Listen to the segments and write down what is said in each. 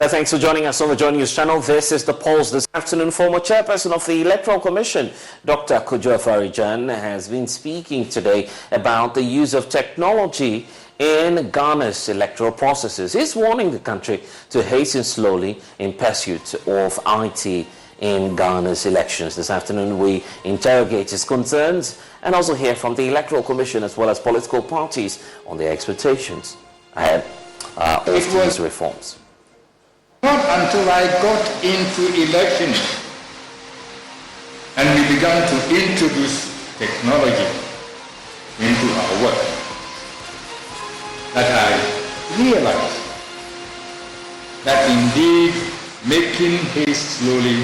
Thanks for joining us on the Joy News channel. This is The Pulse. This afternoon, former chairperson of the Electoral Commission, Dr. Kojo Afari-Gyan, has been speaking today about the use of technology in Ghana's electoral processes. He's warning the country to hasten slowly in pursuit of IT in Ghana's elections. This afternoon, we interrogate his concerns and also hear from the Electoral Commission as well as political parties on their expectations ahead of these reforms. Not until I got into elections and we began to introduce technology into our work that I realized that indeed making haste slowly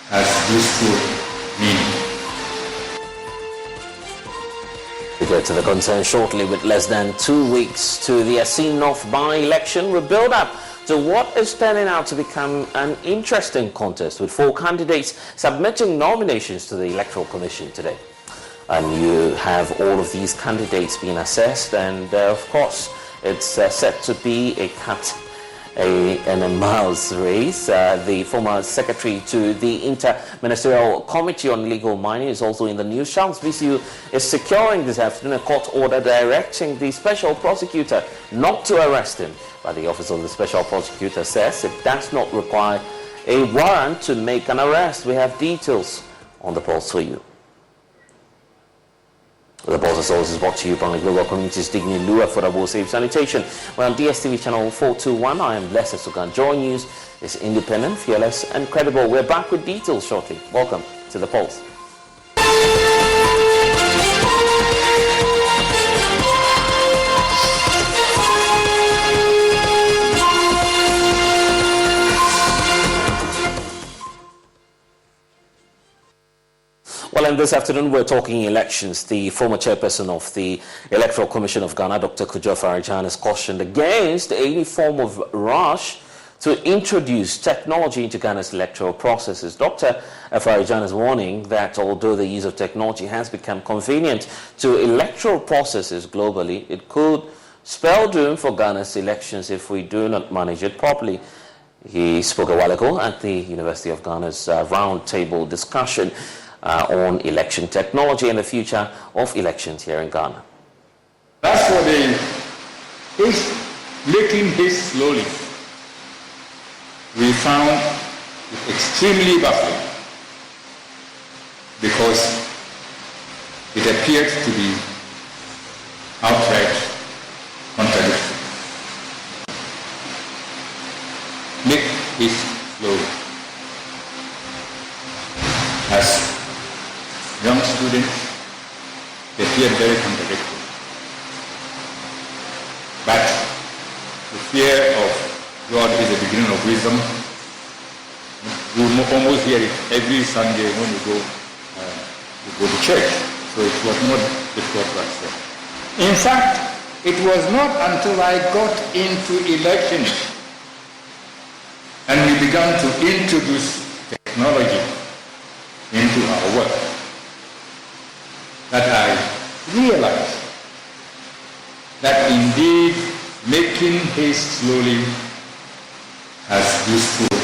has useful meaning. We get to the concern shortly. With less than 2 weeks to the Asin North by-election, we build up to what is turning out to become an interesting contest, with 4 candidates submitting nominations to the Electoral Commission today. And you have all of these candidates being assessed, and of course it's set to be a mouse race. The former secretary to the Inter-Ministerial Committee on Legal Mining is also in the news. Charles VCU is securing this afternoon a court order directing the special prosecutor not to arrest him. But the Office of the Special Prosecutor says it does not require a warrant to make an arrest. We have details on The Pulse for you. The Pulse is always brought to you by the Global Communities Dignity Lua for the Safe Sanitation. We're on DSTV channel 421. I am Blessed Sugan. Joy News is independent, fearless, and credible. We're back with details shortly. Welcome to The Pulse. Well, and this afternoon we're talking elections. The former chairperson of the Electoral Commission of Ghana, Dr. Kojo Afari-Gyan, has cautioned against any form of rush to introduce technology into Ghana's electoral processes. Dr. Afari-Gyan is warning that although the use of technology has become convenient to electoral processes globally, it could spell doom for Ghana's elections if we do not manage it properly. He spoke a while ago at the University of Ghana's roundtable discussion on election technology and the future of elections here in Ghana. As for the making haste slowly, we found it extremely baffling because it appeared to be outright contradictory. Make haste slowly. As young students, they appear very contradictory. But the fear of God is the beginning of wisdom. You almost hear it every Sunday when you go to church. So it was not difficult to accept. In fact, it was not until I got into elections and we began to introduce technology into our work that I realized that indeed making haste slowly has useful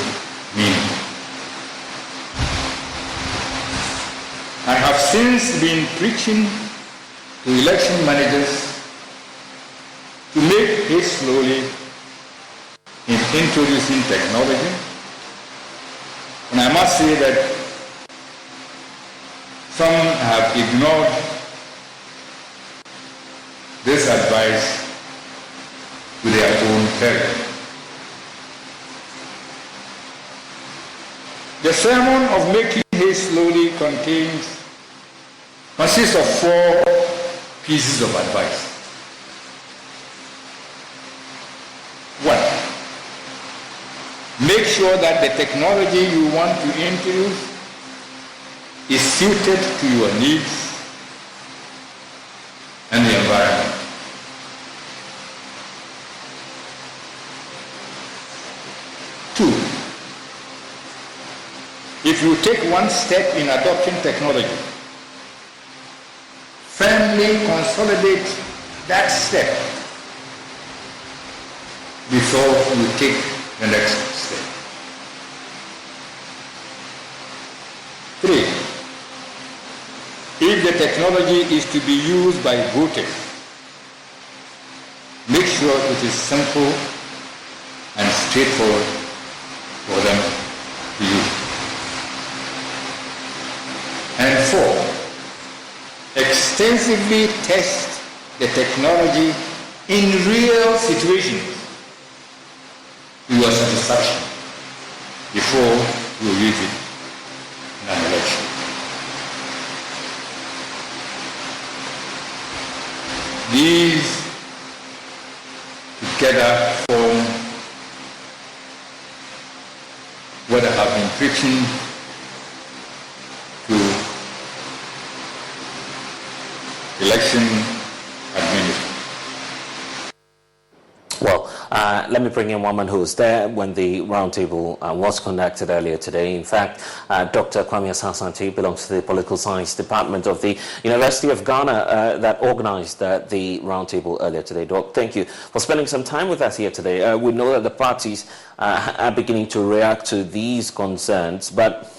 meaning. I have since been preaching to election managers to make haste slowly in introducing technology, and I must say that some have ignored this advice to their own peril. The sermon of making haste slowly consists of 4 pieces of advice. 1, make sure that the technology you want to introduce is suited to your needs and the environment. 2, if you take one step in adopting technology, firmly consolidate that step before you take the next step. 3, if the technology is to be used by voters, make sure it is simple and straightforward for them to use. And 4, extensively test the technology in real situations to your satisfaction before you use it in an election. These together form what I have been preaching to election administration. Well, let me bring in one man who was there when the roundtable was conducted earlier today. In fact, Dr. Kwame Asantehene belongs to the Political Science Department of the University of Ghana that organized the roundtable earlier today. Doc, thank you for spending some time with us here today. We know that the parties are beginning to react to these concerns, but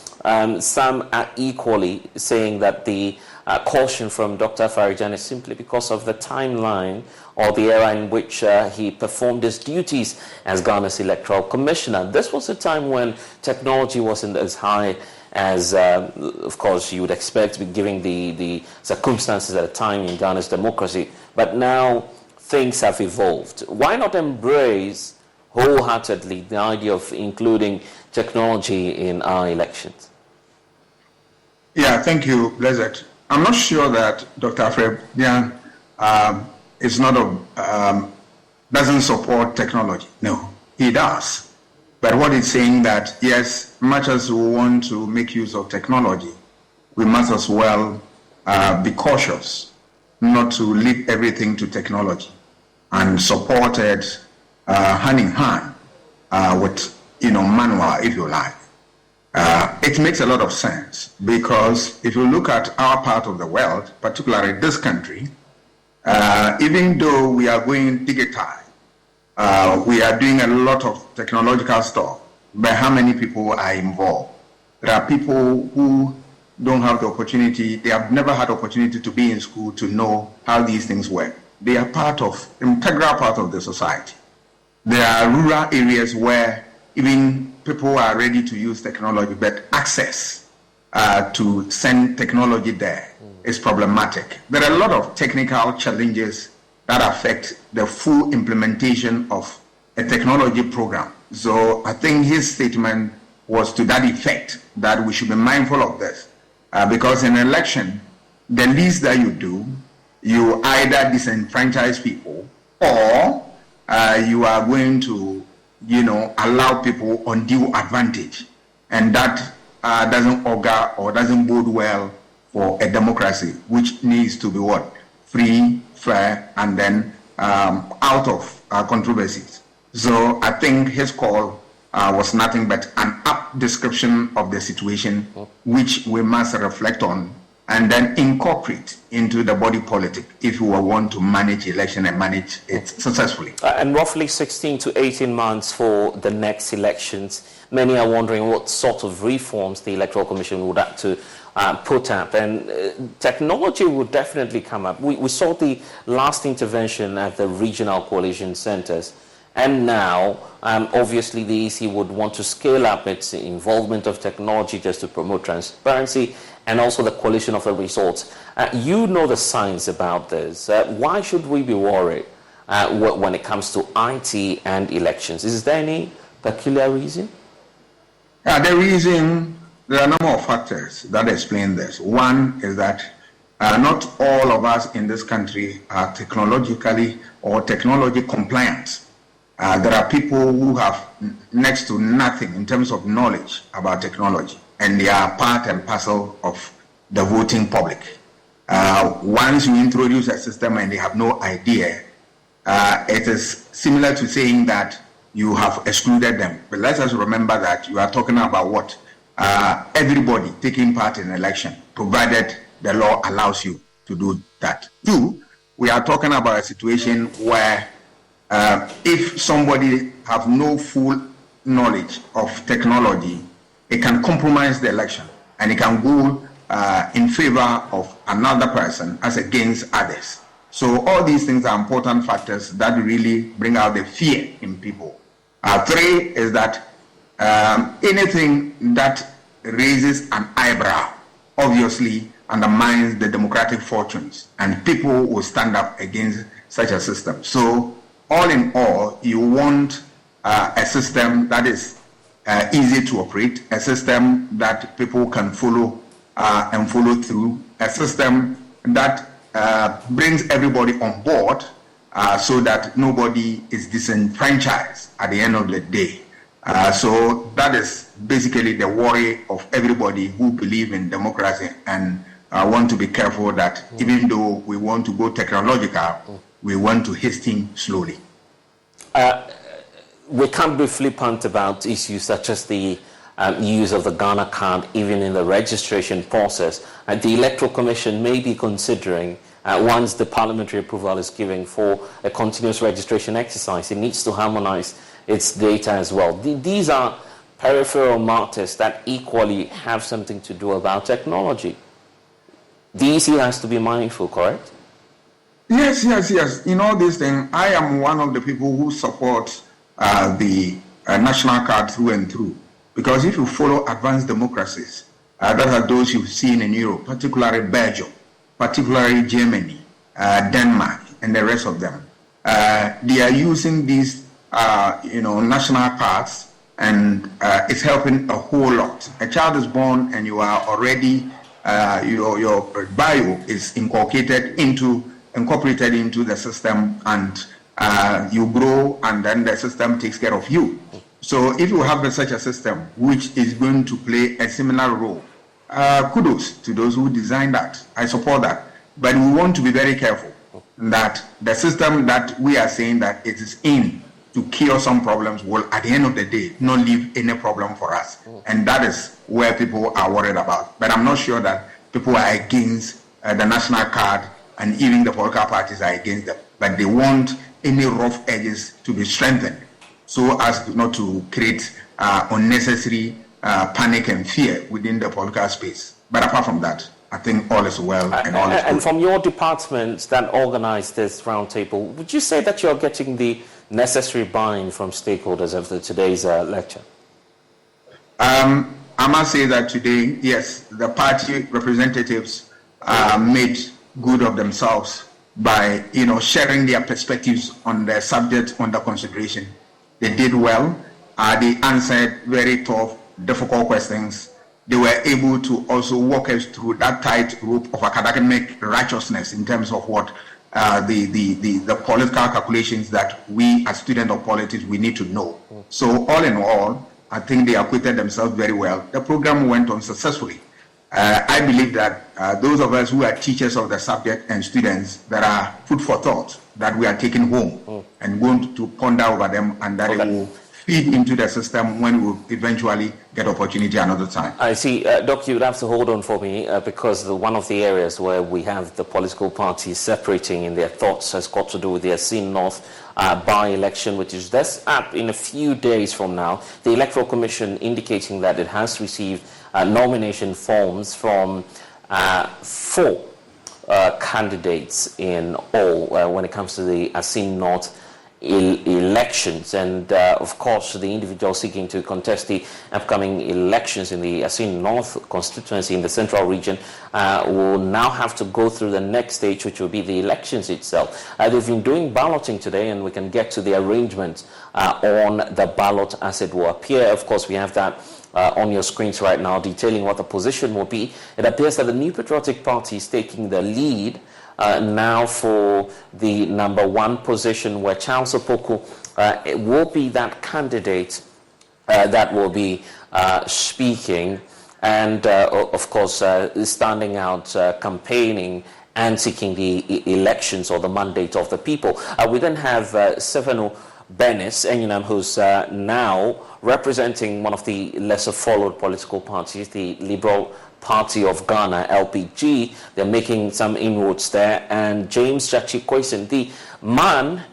some are equally saying that the caution from Dr. Afari-Gyan is simply because of the timeline or the era in which he performed his duties as Ghana's Electoral Commissioner. This was a time when technology wasn't as high as, of course, you would expect, given the circumstances at the time in Ghana's democracy. But now things have evolved. Why not embrace wholeheartedly the idea of including technology in our elections? Yeah, thank you, Blessed. I'm not sure that Dr. Afari-Gyan is not doesn't support technology. No, he does. But what he's saying that, yes, much as we want to make use of technology, we must as well be cautious not to leave everything to technology and support it hand in hand with, manual, if you like. It makes a lot of sense because if you look at our part of the world, particularly this country, even though we are going digital, we are doing a lot of technological stuff, but how many people are involved? There are people who don't have the opportunity, they have never had opportunity to be in school to know how these things work. They are integral part of the society. There are rural areas where even people are ready to use technology, but access to send technology there is problematic. There are a lot of technical challenges that affect the full implementation of a technology program. So I think his statement was to that effect, that we should be mindful of this. Because in an election, the least that you do, you either disenfranchise people or you are going to allow people undue advantage, and that doesn't augur or doesn't bode well for a democracy, which needs to be what? Free, fair, and then out of controversies. So I think his call was nothing but an apt description of the situation, which we must reflect on and then incorporate into the body politic if we want to manage election and manage it successfully. And roughly 16 to 18 months for the next elections. Many are wondering what sort of reforms the Electoral Commission would have to put up. And technology would definitely come up. We saw the last intervention at the regional coalition centers. And now, obviously, the EC would want to scale up its involvement of technology just to promote transparency and also the coalition of the results. You know the science about this. Why should we be worried when it comes to IT and elections? Is there any peculiar reason? Yeah, there are a number of factors that explain this. One is that not all of us in this country are technologically or technology compliant. There are people who have next to nothing in terms of knowledge about technology, and they are part and parcel of the voting public. Once you introduce a system and they have no idea, it is similar to saying that you have excluded them. But let us remember that you are talking about what? Everybody taking part in an election, provided the law allows you to do that. Two, we are talking about a situation where if somebody have no full knowledge of technology, it can compromise the election and it can go in favor of another person as against others. So all these things are important factors that really bring out the fear in people. Three is that anything that raises an eyebrow obviously undermines the democratic fortunes, and people will stand up against such a system. So all in all, you want a system that is easy to operate, a system that people can follow and follow through, a system that brings everybody on board so that nobody is disenfranchised at the end of the day. So that is basically the worry of everybody who believe in democracy and want to be careful that even though we want to go technological, we want to hasten slowly. We can't be flippant about issues such as the use of the Ghana card even in the registration process. The Electoral Commission may be considering, once the parliamentary approval is given, for a continuous registration exercise. It needs to harmonize its data as well. These are peripheral matters that equally have something to do about technology. The EC has to be mindful, correct? Yes. In all these things, I am one of the people who support the national card through and through. Because if you follow advanced democracies, that are those you've seen in Europe, particularly Belgium, particularly Germany, Denmark, and the rest of them, they are using these, national cards, and it's helping a whole lot. A child is born, and you are already your bio is incorporated into the system, and you grow, and then the system takes care of you. So if you have such a system which is going to play a similar role, kudos to those who designed that. I support that. But we want to be very careful that the system that we are saying that it is in to cure some problems will, at the end of the day, not leave any problem for us. And that is where people are worried about. But I'm not sure that people are against the national card, and even the political parties are against them. But they want any rough edges to be strengthened, so as not to create unnecessary panic and fear within the political space. But apart from that, I think all is well and all is good. And from your department that organized this roundtable, would you say that you're getting the necessary buy-in from stakeholders after today's lecture? I must say that today, yes, the party representatives made good of themselves by sharing their perspectives on the subject under consideration. They did well. They answered very tough, difficult questions. They were able to also walk us through that tight rope of academic righteousness in terms of what the political calculations that we as students of politics we need to know. So all in all, I think they acquitted themselves very well. The program went on successfully. I believe that those of us who are teachers of the subject and students that are food for thought that we are taking home and going to ponder over them, and that it will feed into the system when we eventually get opportunity another time. I see. Doc, you would have to hold on for me because one of the areas where we have the political parties separating in their thoughts has got to do with the Assin North by-election, which is that's up in a few days from now. The Electoral Commission indicating that it has received nomination forms from 4 candidates in all when it comes to the Assin North elections, and of course the individual seeking to contest the upcoming elections in the Assin North constituency in the central region will now have to go through the next stage, which will be the elections itself. They've been doing balloting today, and we can get to the arrangement on the ballot as it will appear. Of course, we have that on your screens right now, detailing what the position will be. It appears that the New Patriotic Party is taking the lead now for the number 1 position, where Charles Opoku will be that candidate that will be speaking and, of course, standing out, campaigning and seeking the elections or the mandate of the people. We then have Stefano Benis Enyinam, who's now representing one of the lesser followed political parties, the Liberal Party of Ghana, LPG. They're making some inroads there. And James Jachi Kwesen, the man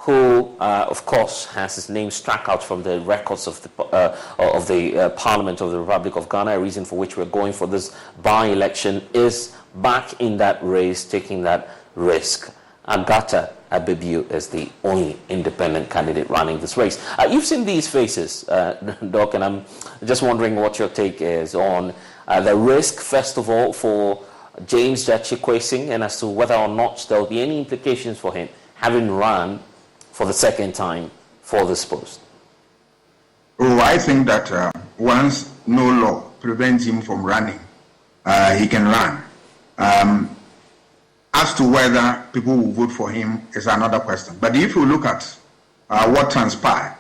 who, of course, has his name struck out from the records of the Parliament of the Republic of Ghana, a reason for which we're going for this by-election, is back in that race, taking that risk. Agatha Abebiu is the only independent candidate running this race. You've seen these faces, Doc, and I'm just wondering what your take is on the risk, first of all, for James Gyakye and as to whether or not there will be any implications for him having run for the second time for this post. Oh, I think that once no law prevents him from running, he can run. As to whether people will vote for him is another question. But if you look at what transpired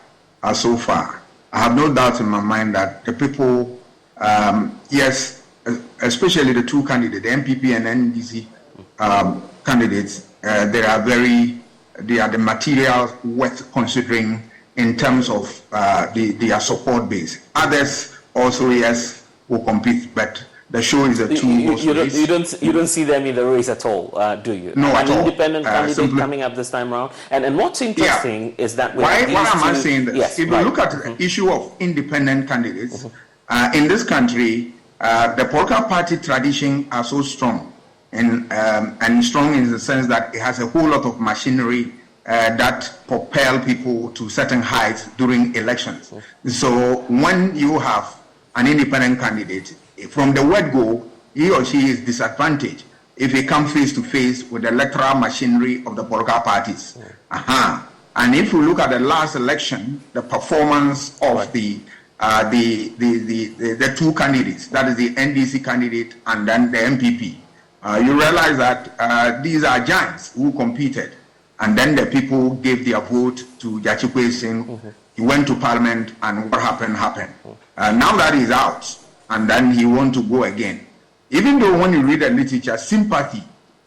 so far, I have no doubt in my mind that the people, yes, especially the two candidates, the MPP and NDC candidates, they are the material worth considering in terms of their support base. Others also, yes, will compete, but the show is a two-horse race. You don't see them in the race at all, do you? No, at all. An independent candidate coming up this time around. And what's interesting is that... Why am I saying this? Yes, if you look at the issue of independent candidates, in this country, the political party tradition are so strong, and strong in the sense that it has a whole lot of machinery that propel people to certain heights during elections. So when you have an independent candidate, from the word go, he or she is disadvantaged if he comes face to face with the electoral machinery of the political parties. And if you look at the last election, the performance of the two candidates, that is the NDC candidate and then the MPP, you realize that these are giants who competed, and then the people gave their vote to Gyakye. He went to Parliament, and what happened. Now that he's out, and then he wants to go again. Even though when you read the literature, sympathy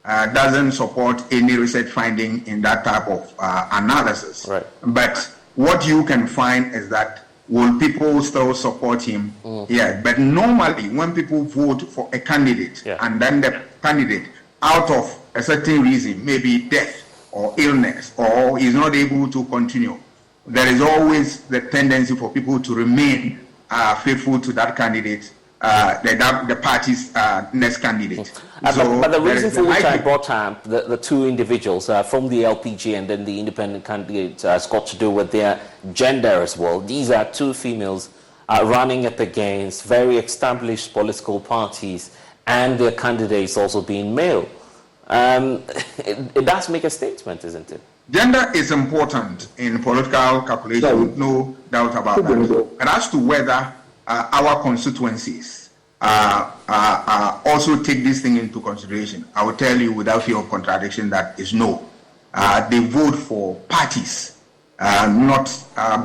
doesn't support any research finding in that type of analysis. Right. But what you can find is that will people still support him? Yeah. But normally when people vote for a candidate and then the candidate, out of a certain reason, maybe death or illness, or is not able to continue, there is always the tendency for people to remain faithful to that candidate, the party's next candidate. But the reason for which I brought up the two individuals from the LPG and then the independent candidate has got to do with their gender as well. These are two females running up against very established political parties, and their candidates also being male. It does make a statement, isn't it? Gender is important in political calculation, no doubt about that. And as to whether our constituencies also take this thing into consideration, I will tell you without fear of contradiction that is no. They vote for parties, not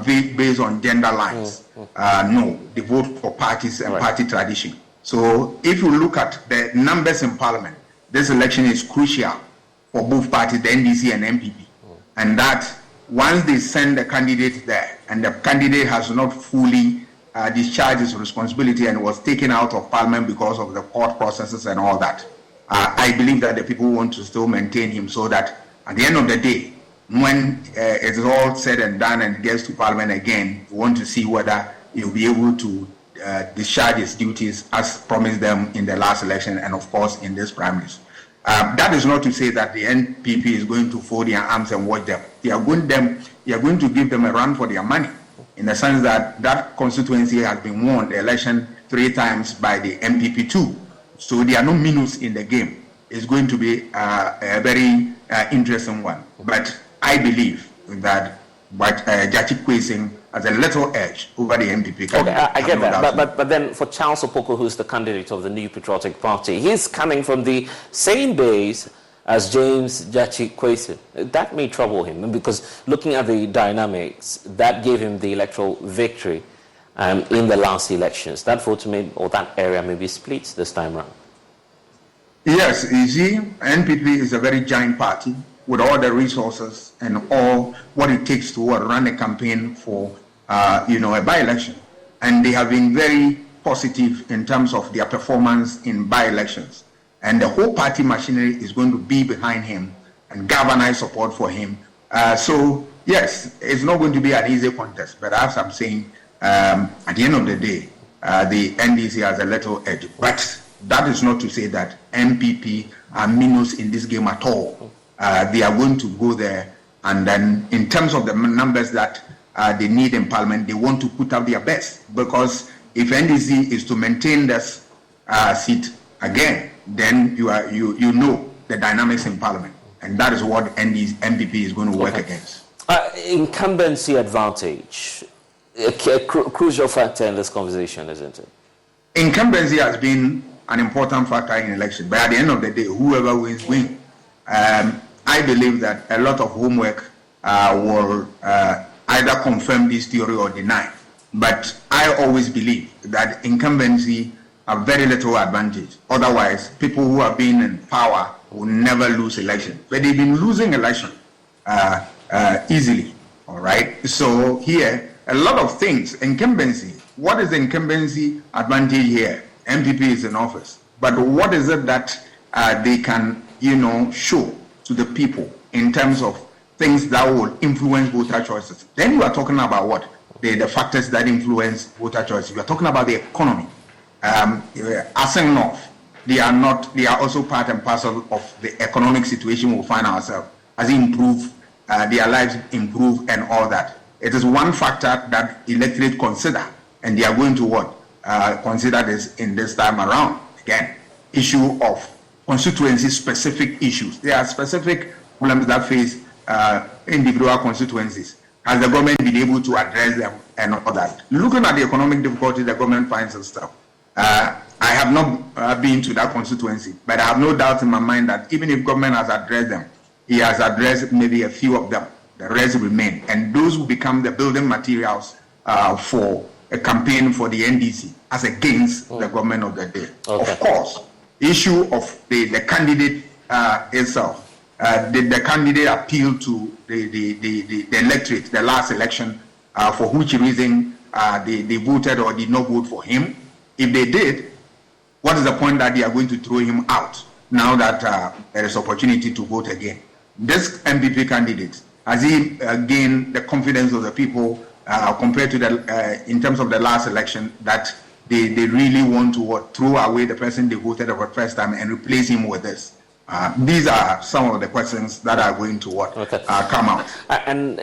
based on gender lines. No, they vote for parties and party tradition. So if you look at the numbers in Parliament, this election is crucial for both parties, the NDC and MPP. And that once they send the candidate there and the candidate has not fully discharged his responsibility and was taken out of Parliament because of the court processes and all that, I believe that the people want to still maintain him so that at the end of the day, when it is all said and done and gets to Parliament again, we want to see whether he'll be able to discharge his duties as promised them in the last election and of course in this primaries. That is not to say that the NPP is going to fold their arms and watch them. They are going to give them a run for their money, in the sense that that constituency has been won the election 3 times by the MPP too. So there are no minus in the game. It's going to be a very interesting one. But I believe that Gyakye has a little edge over the MPP. Okay, I get that. But then for Charles Opoku, who's the candidate of the New Patriotic Party, he's coming from the same base as James Gyakye. That may trouble him, because looking at the dynamics, that gave him the electoral victory in the last elections. That vote or that area may be split this time around. Yes, you see, NPP is a very giant party with all the resources and all what it takes to run a campaign for a by-election. And they have been very positive in terms of their performance in by-elections. And the whole party machinery is going to be behind him and galvanize support for him. So yes, it's not going to be an easy contest, but as I'm saying, at the end of the day, the NDC has a little edge. But that is not to say that MPP are minus in this game at all. They are going to go there, and then in terms of the numbers that they need in Parliament, they want to put up their best, because if NDC is to maintain this seat again, then you know the dynamics in Parliament, and that is what MPP is going to work against. Incumbency advantage, a crucial factor in this conversation, isn't it? Incumbency has been an important factor in election, but at the end of the day, whoever wins, wins. I believe that a lot of homework will either confirm this theory or deny. But I always believe that incumbency have very little advantage. Otherwise, people who have been in power will never lose election. But they've been losing election easily, all right? So here, a lot of things, incumbency. What is the incumbency advantage here? MPP is in office. But what is it that they can, show to the people in terms of things that will influence voter choices? Then you are talking about what? The factors that influence voter choices. You are talking about the economy. Aseng North, they are also part and parcel of the economic situation we'll find ourselves. As improve, their lives improve and all that. It is one factor that electorate consider, and they are going to what? Consider this in this time around. Again, issue of constituency-specific issues. There are specific problems that face individual constituencies. Has the government been able to address them and all that? Looking at the economic difficulties the government finds itself, I have not been to that constituency, but I have no doubt in my mind that even if government has addressed them, he has addressed maybe a few of them. The rest remain, and those will become the building materials for a campaign for the NDC as against the government of the day. Okay. Of course, issue of the candidate itself. Did the candidate appeal to the electorate, the last election, for which reason they voted or did not vote for him? If they did, what is the point that they are going to throw him out now that there is opportunity to vote again? This MPP candidate, has he gained the confidence of the people compared to in terms of the last election, that they really want to throw away the person they voted for the first time and replace him with this? These are some of the questions that are going to come out. And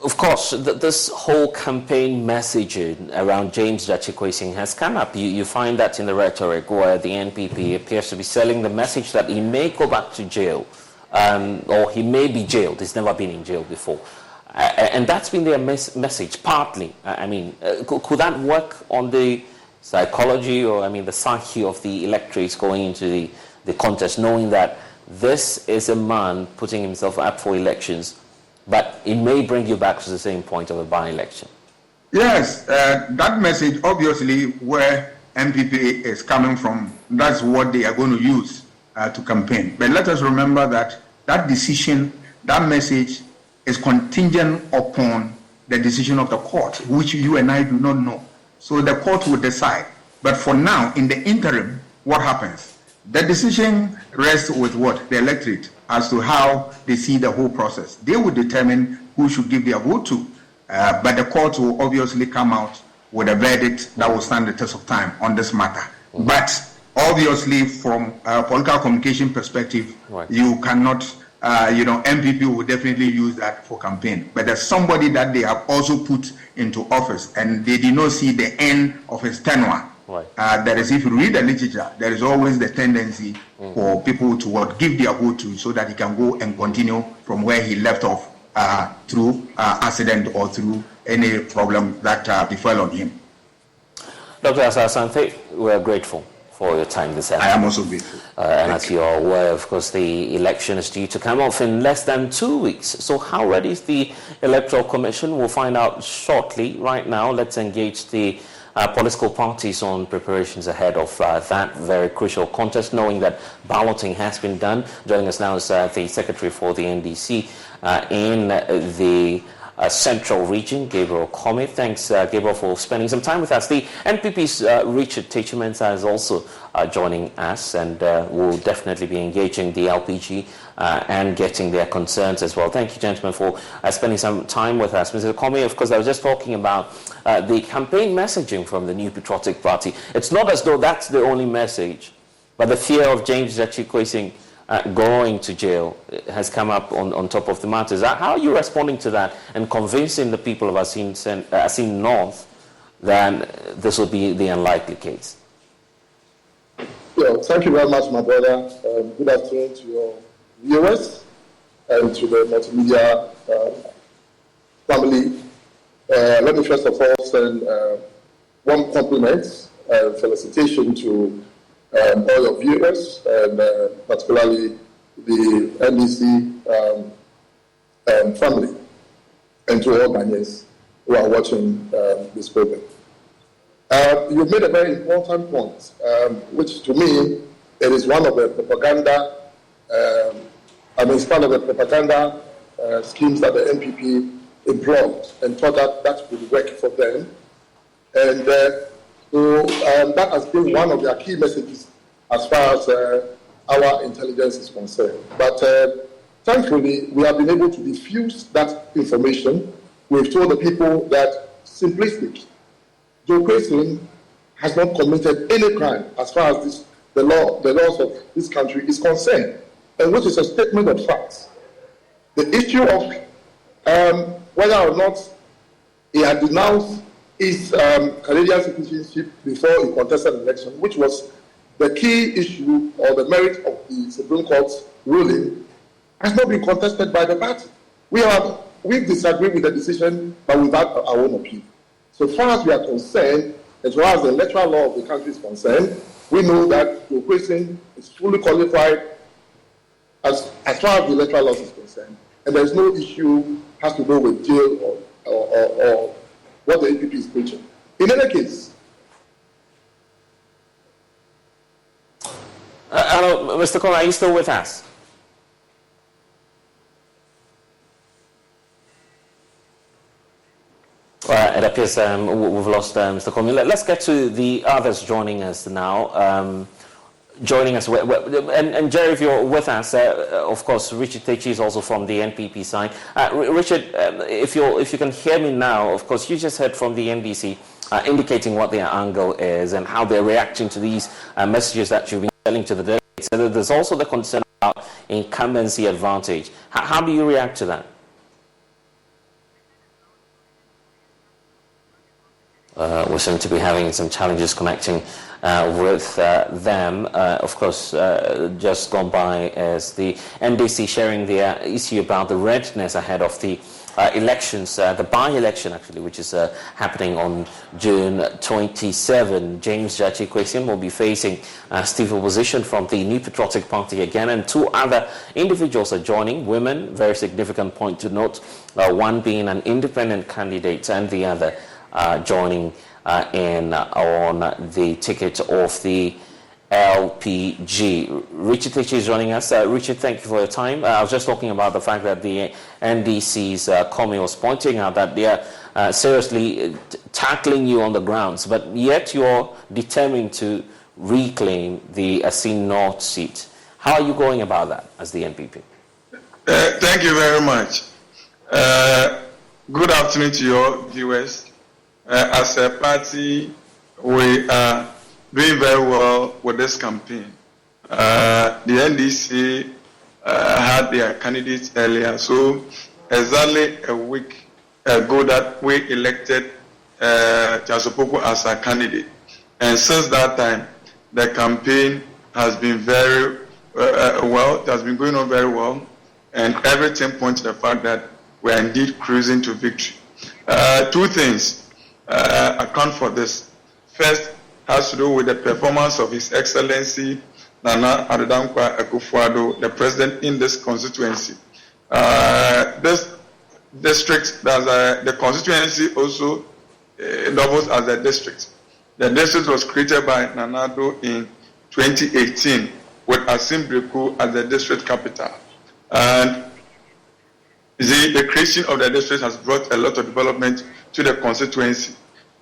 of course, this whole campaign messaging around James Jachikwe has come up. You find that in the rhetoric where the NPP appears to be selling the message that he may go back to jail, or he may be jailed. He's never been in jail before. And that's been their message, partly. Could that work on the psychology or, the psyche of the electorates going into the contest, knowing that this is a man putting himself up for elections, but it may bring you back to the same point of a by-election? Yes, that message, obviously, where MPP is coming from, that's what they are going to use to campaign. But let us remember that that decision, that message is contingent upon the decision of the court, which you and I do not know. So the court will decide. But for now, in the interim, what happens? The decision rests with what? The electorate, as to how they see the whole process. They will determine who should give their vote to. But the court will obviously come out with a verdict that will stand the test of time on this matter. Mm-hmm. But obviously, from a political communication perspective, right, you cannot, MPP will definitely use that for campaign. But there's somebody that they have also put into office, and they did not see the end of his tenure. Right. That is, if you read the literature, there is always the tendency for people to give their vote to, so that he can go and continue from where he left off through accident or through any problem that befell on him. Dr. Asante, we are grateful for your time this afternoon. I am also grateful. And as you are aware, of course, the election is due to come off in less than 2 weeks. So how ready is the Electoral Commission? We'll find out shortly. Right now, let's engage the political parties on preparations ahead of that very crucial contest, knowing that balloting has been done. Joining us now is the Secretary for the NDC in the Central Region, Gabriel Comey. Thanks, Gabriel, for spending some time with us. The NPP's Richard Techimensa is also joining us, and will definitely be engaging the LPG and getting their concerns as well. Thank you, gentlemen, for spending some time with us. Mr. Comey, of course, I was just talking about the campaign messaging from the New Patriotic Party. It's not as though that's the only message, but the fear of James Jachi going to jail has come up on top of the matters. How are you responding to that and convincing the people of Assin North that this will be the unlikely case? Yeah, thank you very much, my brother. Good afternoon to your viewers and to the multimedia family. Let me first of all send warm compliments and felicitation to all your viewers, and particularly the NDC family, and to all Ghanaians who are watching this program. You made a very important point, which to me, it is one of the propaganda, it's part of the propaganda schemes that the NPP employed and thought that would work for them. And so that has been one of their key messages as far as our intelligence is concerned. But thankfully, we have been able to diffuse that information. We've told the people that simplistic, Joe Quayson has not committed any crime as far as the laws of this country is concerned, and which is a statement of facts. The issue of whether or not he had denounced his Canadian citizenship before he contested an election, which was the key issue or the merit of the Supreme Court's ruling, has not been contested by the party. We've disagreed with the decision, but we've had our own opinion. So far as we are concerned, as far as the electoral law of the country is concerned, we know that Joe Quayson is fully qualified as far as the electoral law is concerned, and there's no issue has to do with jail or what the NPP is preaching. In any case, hello, Mr. Comey, are you still with us? It appears we've lost Mr. Comey. Let's get to the others joining us now. Joining us, and Jerry, if you're with us, of course, Richard Techi is also from the NPP side. Richard, if you can hear me now, of course, you just heard from the NDC indicating what their angle is and how they're reacting to these messages that you've been telling to the delegates. So there's also the concern about incumbency advantage. How do you react to that? We seem to be having some challenges connecting with them. Of course, just gone by as the NDC sharing their issue about the readiness ahead of the elections, the by-election actually, which is happening on June 27. James Jachi Quayson will be facing stiff opposition from the New Patriotic Party again, and two other individuals are joining, women, very significant point to note, one being an independent candidate and the other joining in on the ticket of the LPG. Richard Techi is joining us. Richard, thank you for your time. I was just talking about the fact that the NDC's Comey was pointing out that they are seriously tackling you on the grounds, but yet you're determined to reclaim the Assin North seat. How are you going about that as the NPP? Thank you very much. Good afternoon to your viewers. As a party, we are doing very well with this campaign. The NDC had their candidates earlier, so exactly a week ago that we elected Chasopoko as our candidate. And since that time, the campaign has been very well, it has been going on very well, and everything points to the fact that we are indeed cruising to victory. Two things account for this. First has to do with the performance of His Excellency Nana Addo Akufo-Addo, the president in this constituency. This district, the constituency also doubles as a district. The district was created by Nana Addo in 2018 with Assin Breku as the district capital. And You see, the creation of the district has brought a lot of development to the constituency,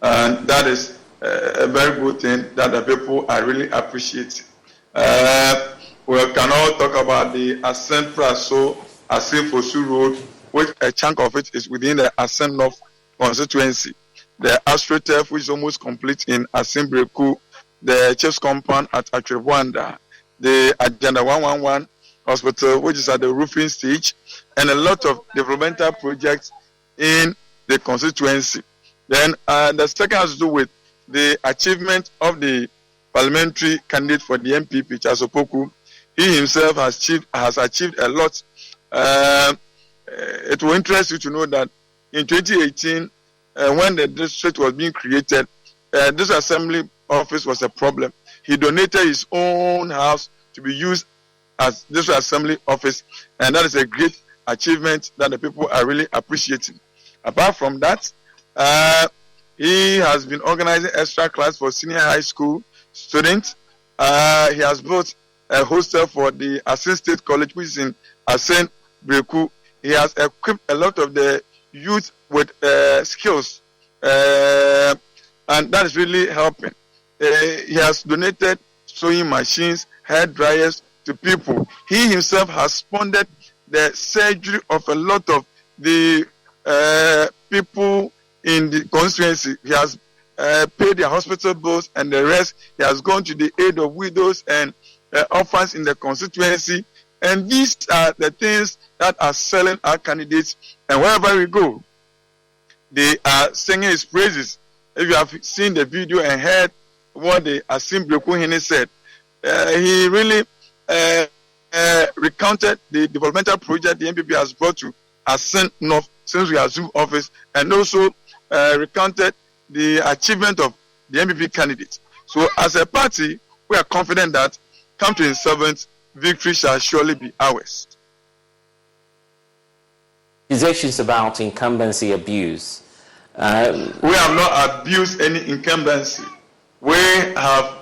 and that is a very good thing that the people are really appreciating. We can all talk about the Ascent Praso, Ascent Fosu Road, which a chunk of it is within the Ascent North constituency. The AstroTurf, which is almost complete in Ascent Breku, the Chiefs Compound at Atrebuanda, the Agenda 111 Hospital, which is at the roofing stage, and a lot of developmental projects in the constituency. Then the second has to do with the achievement of the parliamentary candidate for the MPP, Chasopoku. He himself has achieved a lot. It will interest you to know that in 2018, when the district was being created, this assembly office was a problem. He donated his own house to be used as this assembly office, and that is a great achievement that the people are really appreciating. Apart from that, he has been organizing extra class for senior high school students. He has built a hostel for the Ascent State College, which is in Ascent Breku. He has equipped a lot of the youth with skills, and that is really helping. He has donated sewing machines, hair dryers to people. He himself has funded the surgery of a lot of the people in the constituency. He has paid their hospital bills and the rest. He has gone to the aid of widows and orphans in the constituency. And these are the things that are selling our candidates. And wherever we go, they are singing his praises. If you have seen the video and heard what the Asantehene said, he really recounted the developmental project the MPP has brought to Ascent North since we assumed office, and also recounted the achievement of the MPP candidate. So as a party, we are confident that come 27th, victory shall surely be ours. Accusations about incumbency abuse. We have not abused any incumbency. We have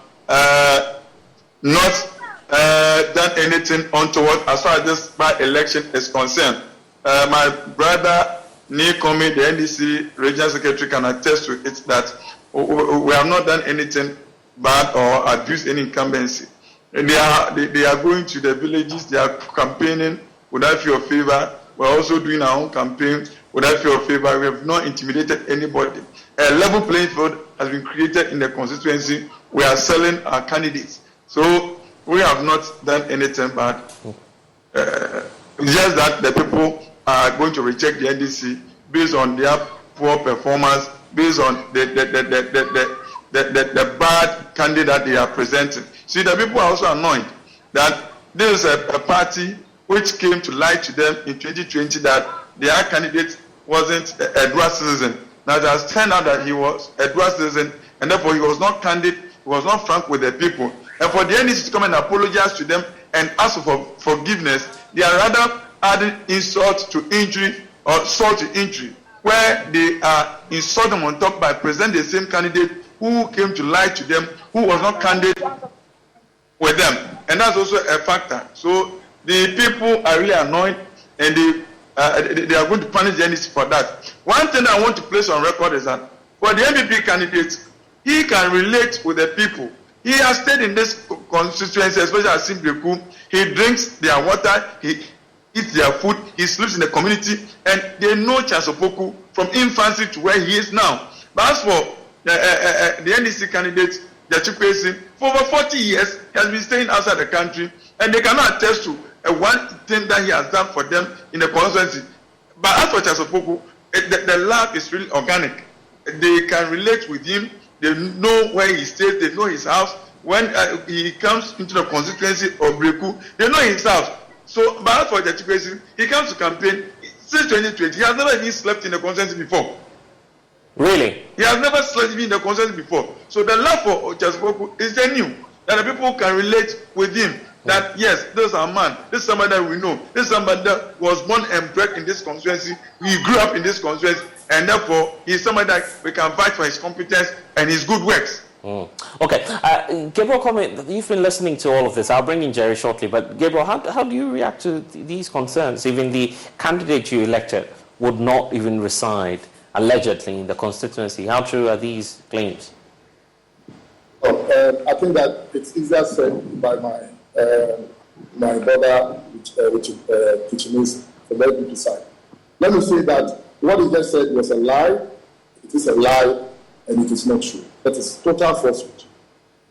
not done anything untoward as far as this by-election is concerned. My brother Nikomi, the NDC Regional Secretary, can attest to it that we have not done anything bad or abused any incumbency. And they are going to the villages, they are campaigning without fear of favor. We're also doing our own campaign without fear of favor. We have not intimidated anybody. A level playing field has been created in the constituency. We are selling our candidates. So we have not done anything bad. It's just that the people are going to reject the NDC based on their poor performance, based on the bad candidate they are presenting. See, the people are also annoyed that there is a party which came to lie to them in 2020 that their candidate wasn't a dual citizen. Now it has turned out that he was a dual citizen, and therefore he was not candid, he was not frank with the people. And for the NDC to come and apologize to them and ask for forgiveness, they are rather adding insult to injury or salt to injury, where they are insulting on top by presenting the same candidate who came to lie to them, who was not candid with them. And that's also a factor. So the people are really annoyed, and they are going to punish the NDC for that. One thing I want to place on record is that for the MPP candidate, he can relate with the people. He has stayed in this constituency, especially at Simbreku. He drinks their water, he eats their food, he sleeps in the community, and they know Chasopoku from infancy to where he is now. But as for the NDC candidate, Yachikwesi, for over 40 years, he has been staying outside the country, and they cannot attest to one thing that he has done for them in the constituency. But as for Chasopoku, the love is really organic. They can relate with him. They know where he stays. They know his house. When he comes into the constituency of Breku, they know his house. So, but as for Yachikwesi, he comes to campaign since 2020. He has never even slept in the constituency before. Really? He has never slept in the constituency before. So the love for Chasopoku is genuine. That the people can relate with him. That yes, this is our man. This is somebody that we know. This is somebody that was born and bred in this constituency. He grew up in this constituency, and therefore he is somebody that we can fight for his competence and his good works. Okay, Gabriel, comment. You've been listening to all of this. I'll bring in Jerry shortly. But Gabriel, how do you react to these concerns? Even the candidate you elected would not even reside allegedly in the constituency. How true are these claims? I think that it's easier said by my brother, which means for very good side. Let me say that what he just said was a lie. It is a lie, and it is not true. That is total falsehood.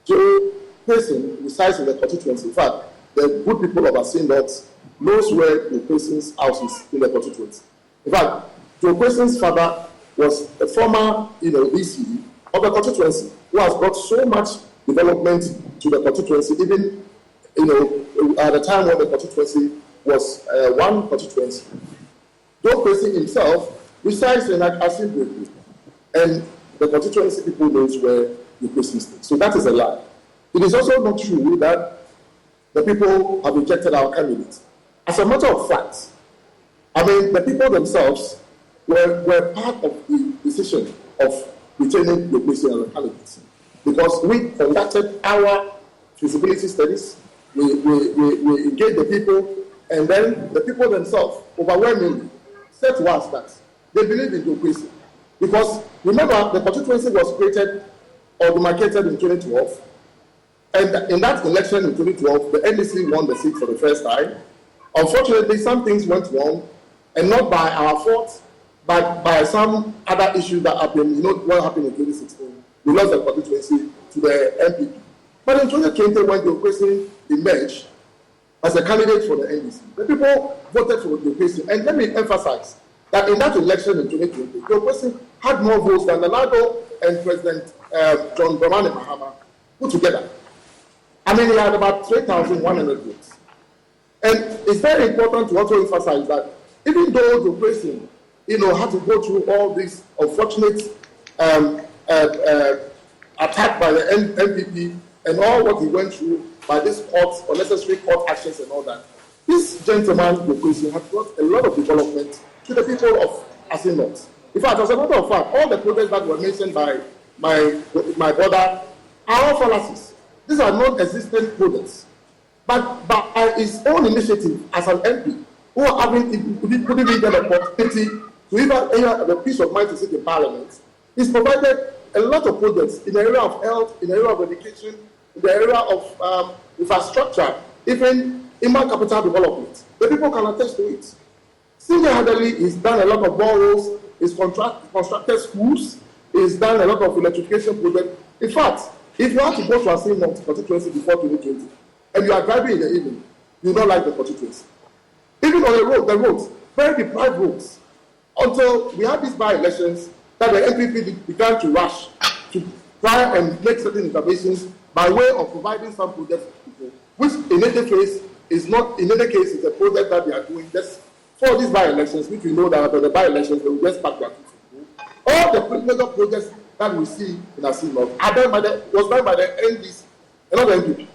Joe Person resides in the constituency. In fact, the good people of Asantehene knows where the Person's house is in the constituency. In fact, Joe Person's father was a former, DC of the constituency who has brought so much development to the constituency. Even, at the time when the constituency was one constituency, Joe Person himself resides in Asantehene, and the constituency people knows where the person stays. So that is a lie. It is also not true that the people have rejected our candidates. As a matter of fact, the people themselves were part of the decision of retaining the person as a candidate, because we conducted our feasibility studies, we engaged the people, and then the people themselves overwhelmingly said to us that they believe in democracy. Because remember, the constituency was created or demarcated in 2012, and in that election in 2012, the NDC won the seat for the first time. Unfortunately, some things went wrong, and not by our fault, but by some other issue that happened. You know what happened in 2016? We lost the constituency to the MPP. But in 2020, when democracy emerged as a candidate for the NDC, the people voted for democracy. And let me emphasize that in that election in 2020, the person had more votes than Nalado and President John Dramani Mahama put together. He had about 3,100 votes. And it's very important to also emphasize that even though the person, had to go through all this unfortunate attack by the MPP and all what he went through by this court, unnecessary court actions and all that, this gentleman, the person, has brought a lot of development to the people of Asantehene. In fact, as a matter of fact, all the projects that were mentioned by my brother are all fallacies. These are non-existent projects. But by his own initiative as an MP, who couldn't even get an opportunity to even have the peace of mind to sit in Parliament, he's provided a lot of projects in the area of health, in the area of education, in the area of infrastructure, even human capital development. The people can attest to it. Single-handedly, he's done a lot of boreholes, he's constructed schools, he's done a lot of electrification projects. In fact, if you have to go to Asantehene constituency before 2020, and you are driving in the evening, you don't like the constituency. Even on the roads, very deprived roads, until we had these by-elections that the NPP began to rush to try and make certain interventions by way of providing some projects to people, which in any case is a project that they are doing just for these by-elections, which we know that after the by-elections, they will just pack their people. All the major projects that we see in Asantehene was done by the NDC and not the NPP.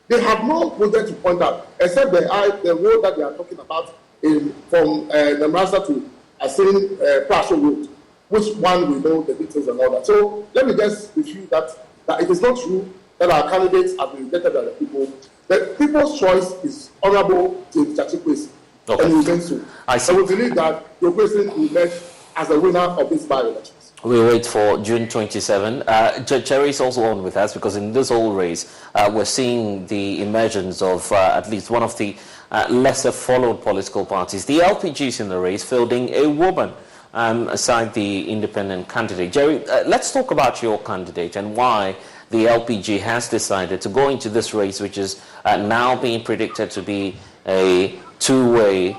They have no project to point out, except the road that they are talking about from Namrasa to Asantehene Prasho Road, which one we know the details and all that. So let me just refute that it is not true that our candidates have been rejected by the people. The people's choice is honorable to Chachikwesi. Okay. And we think so. So we believe that the person will emerge as a winner of this by-elections. We wait for June 27. Jerry is also on with us because in this whole race, we're seeing the emergence of at least one of the lesser followed political parties. The LPG is in the race, fielding a woman aside the independent candidate. Jerry, let's talk about your candidate and why the LPG has decided to go into this race, which is now being predicted to be a two-way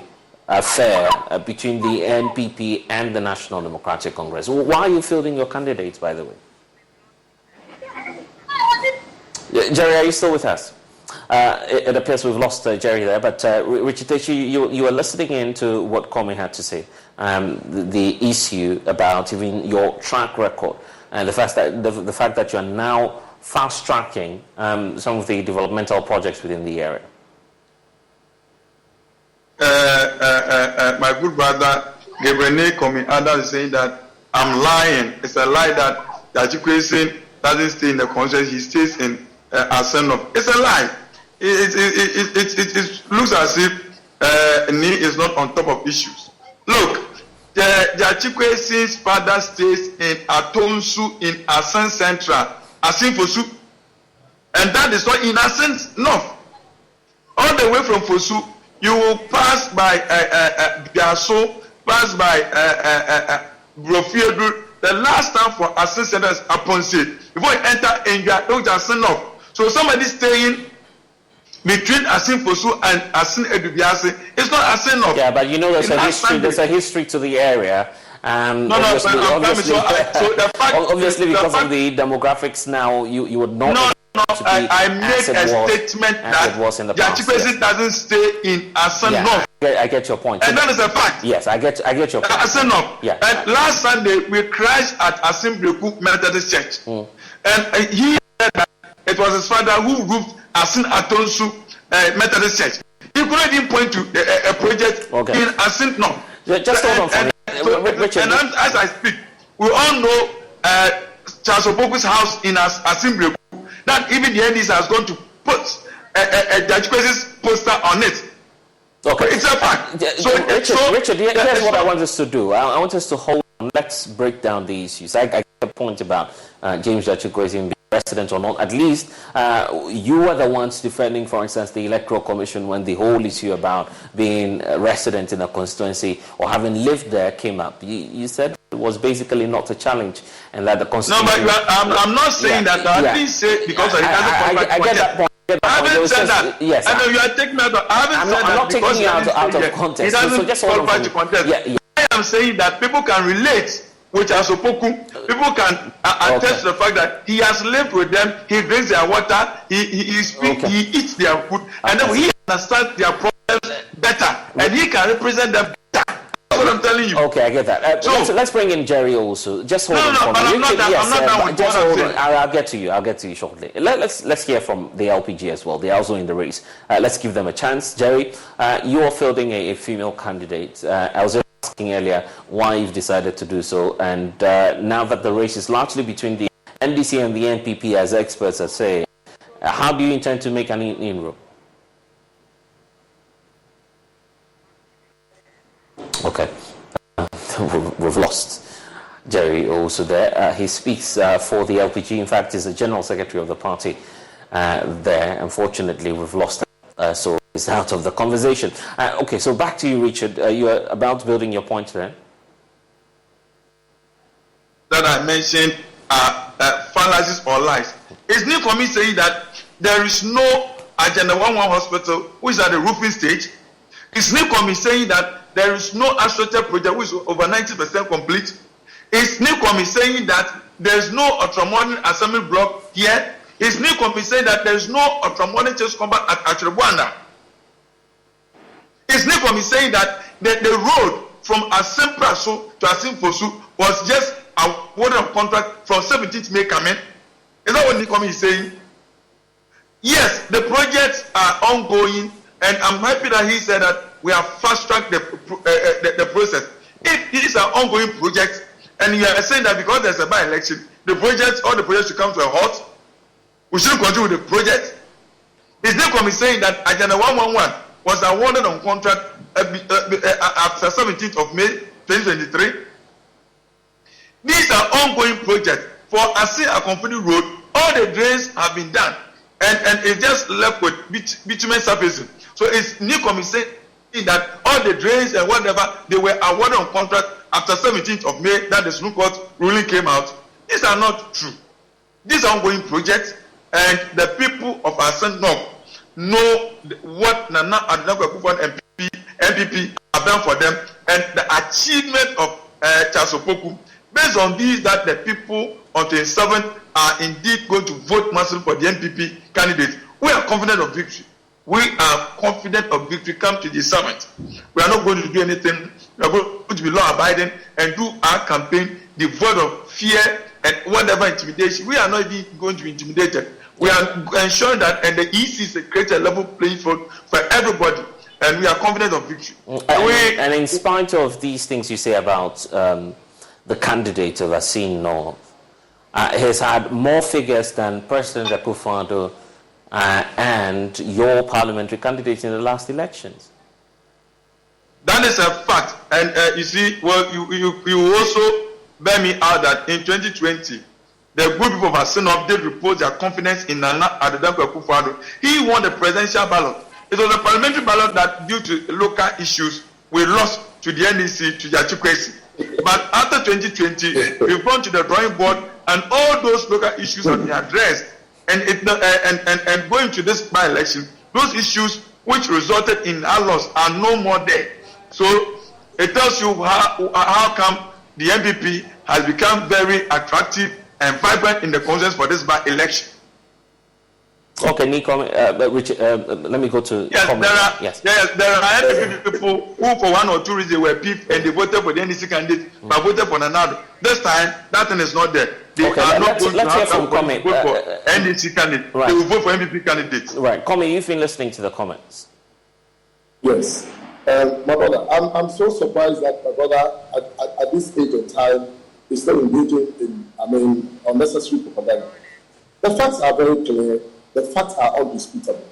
affair between the NPP and the National Democratic Congress. Why are you fielding your candidates, by the way? Jerry, are you still with us? It appears we've lost Jerry there, but Richard Teshi, you were listening in to what Kwame had to say, the issue about even your track record and the fact that you are now fast-tracking some of the developmental projects within the area. My good brother Gabriel Komi Adam is saying that I'm lying. It's a lie that Chachikwesi doesn't stay in the constituency, he stays in Asante North. It's a lie. It looks as if Ni is not on top of issues. Look, the Achikwe's father stays in Atonsu in Asante Central, Fosu, and that is not in Asante North. All the way from Fosu, you will pass by Biaso, pass by Grofiedu. The last time for Asante Central is Aponse. Before you enter Enga, don't Asante North. So somebody staying between Asante Fosu and Asante Edubiase, it's not Asante North. Yeah, but you know there's a history. There's a history to the area. Obviously, because of the demographics now, you would not. I made a statement that the Achikwe doesn't stay in Asante North. I get your point. And that is a fact. Yes, I get your point. Asante North. Yeah. And last Sunday we crashed at Asante Methodist Church, and he said that it was his father who roofed Asante Atonsu Methodist Church. He couldn't even point to a project in Asante North. Just hold on for me. Richard. And as I speak, we all know Charles Opoku's house in Asante. That even the NDC has gone to put a Achikwe's poster on it. Okay. It's a fact. Richard, here's what I want us to do. I want us to hold on. Let's break down the issues. I get the point about James Achikwe being resident or not. At least you were the ones defending, for instance, the Electoral Commission when the whole issue about being a resident in a constituency or having lived there came up. You said it was basically not a challenge and that the constitution... No, but I'm not saying that. I didn't say because I get that point. I haven't said that. Yes. I know you are taking me out of... I'm not taking you out of context. It doesn't so just hold on to contest. I am saying that people can relate with Asopoku. People can attest to the fact that he has lived with them, he drinks their water, he eats their food, and then he understands their problems better, and he can represent them better. That's what I'm telling you. Okay, I get that. Let's bring in Jerry also. Just hold on. But I'm not done with just what hold I'm on. saying. I'll get to you. I'll get to you shortly. Let's hear from the LPG as well. They're also in the race. Let's give them a chance. Jerry, you are fielding a female candidate. I was asking earlier why you've decided to do so, and now that the race is largely between the NDC and the NPP, as experts are saying, how do you intend to make an inroad? Okay, we've lost Jerry also there. He speaks for the LPG. In fact, he's the general secretary of the party there. Unfortunately, we've lost him, so he's out of the conversation. Okay, so back to you, Richard. You are about building your point there. That I mentioned fallacies or lies. It's new for me saying that there is no Agenda 11 hospital which is at the roofing stage. It's new for me saying that there is no astroturf project which is over 90% complete. It's new for me saying that there is no ultramodern assembly block here. It's new for me saying that there is no ultramodern chase combat at Achirbuanda. It's new for me saying that the road from Asante Praso to Asante Fosu was just awarded a contract from 17th May coming. Is that what Nikomi is saying? Yes, the projects are ongoing, and I'm happy that he said that we have fast-tracked the process. If it is an ongoing project, and you are saying that because there's a by-election, all the projects should come to a halt, we shouldn't continue with the project. It's Nikomi saying that Agenda 111 was awarded on contract after 17th of May 2023. These are ongoing projects. For Asante Akonfuni Road, all the drains have been done, and it's just left with bitumen surfacing. So it's Nikomi saying that all the drains and whatever, they were awarded on contract after 17th of May, that the Supreme Court ruling came out. These are not true. These are ongoing projects, and the people of Asante North know what Nana Adonai Akufo-Addo MPP have done for them, and the achievement of Charles Opoku. Based on these, that the people on 27th are indeed going to vote massively for the NPP candidate. We are confident of victory. We are confident of victory. Come to the summit. We are not going to do anything. We are going to be law-abiding and do our campaign devoid of fear and whatever intimidation. We are not even going to be intimidated. We are ensuring that, and the EC creates a level playing field for everybody, and we are confident of victory. And in spite of these things you say about the candidate of Asante North, He's had more figures than President Akufo-Addo and your parliamentary candidates in the last elections. That is a fact. And you see, well, you also bear me out that in 2020, the good people of Asinop did report their confidence in Nana Addo Akufo-Addo. He won the presidential ballot. It was a parliamentary ballot that, due to local issues, we lost to the NEC, to Yachukwesi. But after 2020, we've gone to the drawing board, and all those local issues have been addressed. And going to this by-election, those issues which resulted in our loss are no more there. So it tells you how come the MPP has become very attractive and vibrant in the consensus for this by-election. Okay, Nico, Richard, let me go to yes, there are MPP people who, for one or two reasons, were picked and they voted for the NEC candidate, but voted for another. This time, that thing is not there. They are not going to have to vote for NEC candidate. Right. They will vote for MPP candidates. Right. Komi, you've been listening to the comments. Yes. My brother, I'm so surprised that my brother, at this age of time, is still engaging in, unnecessary propaganda. The facts are very clear. The facts are undisputable.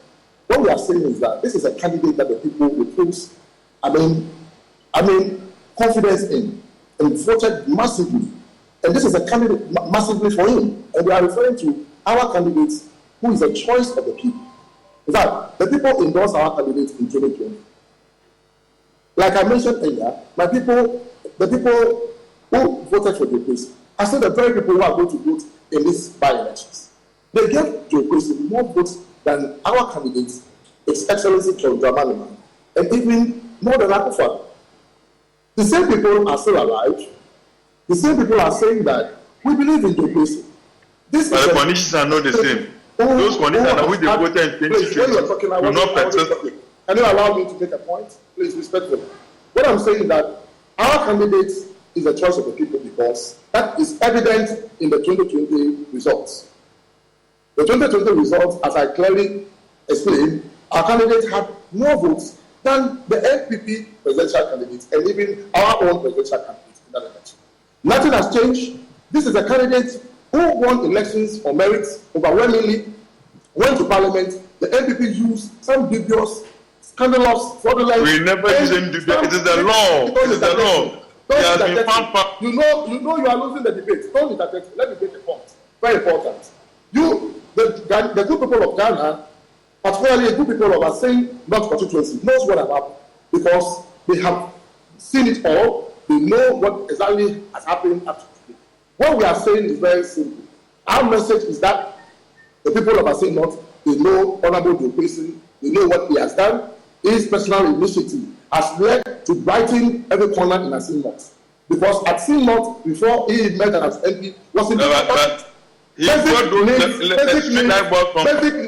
What we are saying is that this is a candidate that the people repose, confidence in, and voted massively. And this is a candidate massively for him. And we are referring to our candidates, who is a choice of the people. In fact, the people endorsed our candidates in 2020. Like I mentioned earlier, the people who voted for Joe Kwesi are still the very people who are going to vote in these by-elections. They gave Joe Kwesi more votes than our candidates, His Excellency John Dramani, and even more than Akufo-Addo. The same people are still alive. The same people are saying that we believe in Joe Kwesi. But the conditions are not the same. Those conditions are which they voted in 2020 do not persist. Can you allow me to make a point? Please, respectfully. What I'm saying is that our candidate is a choice of the people because that is evident in the 2020 results. The 2020 results, as I clearly explained, our candidate had more votes than the NPP presidential candidates and even our own presidential candidates in that election. Nothing has changed. This is a candidate who won elections for merit overwhelmingly, went to parliament. The NPP used some dubious, scandalous, fraudulent. We never use any dubious. It is the law. It is the law. You know you are losing the debate. Don't interject. Let me make a point. Very important. The good people of Ghana, particularly the good people of our saying North constituency, knows what happened because they have seen it all. They know what exactly has happened up to today. What we are saying is very simple. Our message is that the people of Assin North, they know Honorable Joe Kwesi, they know what he has done. His personal initiative has led to brighten every corner in Assin North. Because at Assin North, before he met as MP, was in basic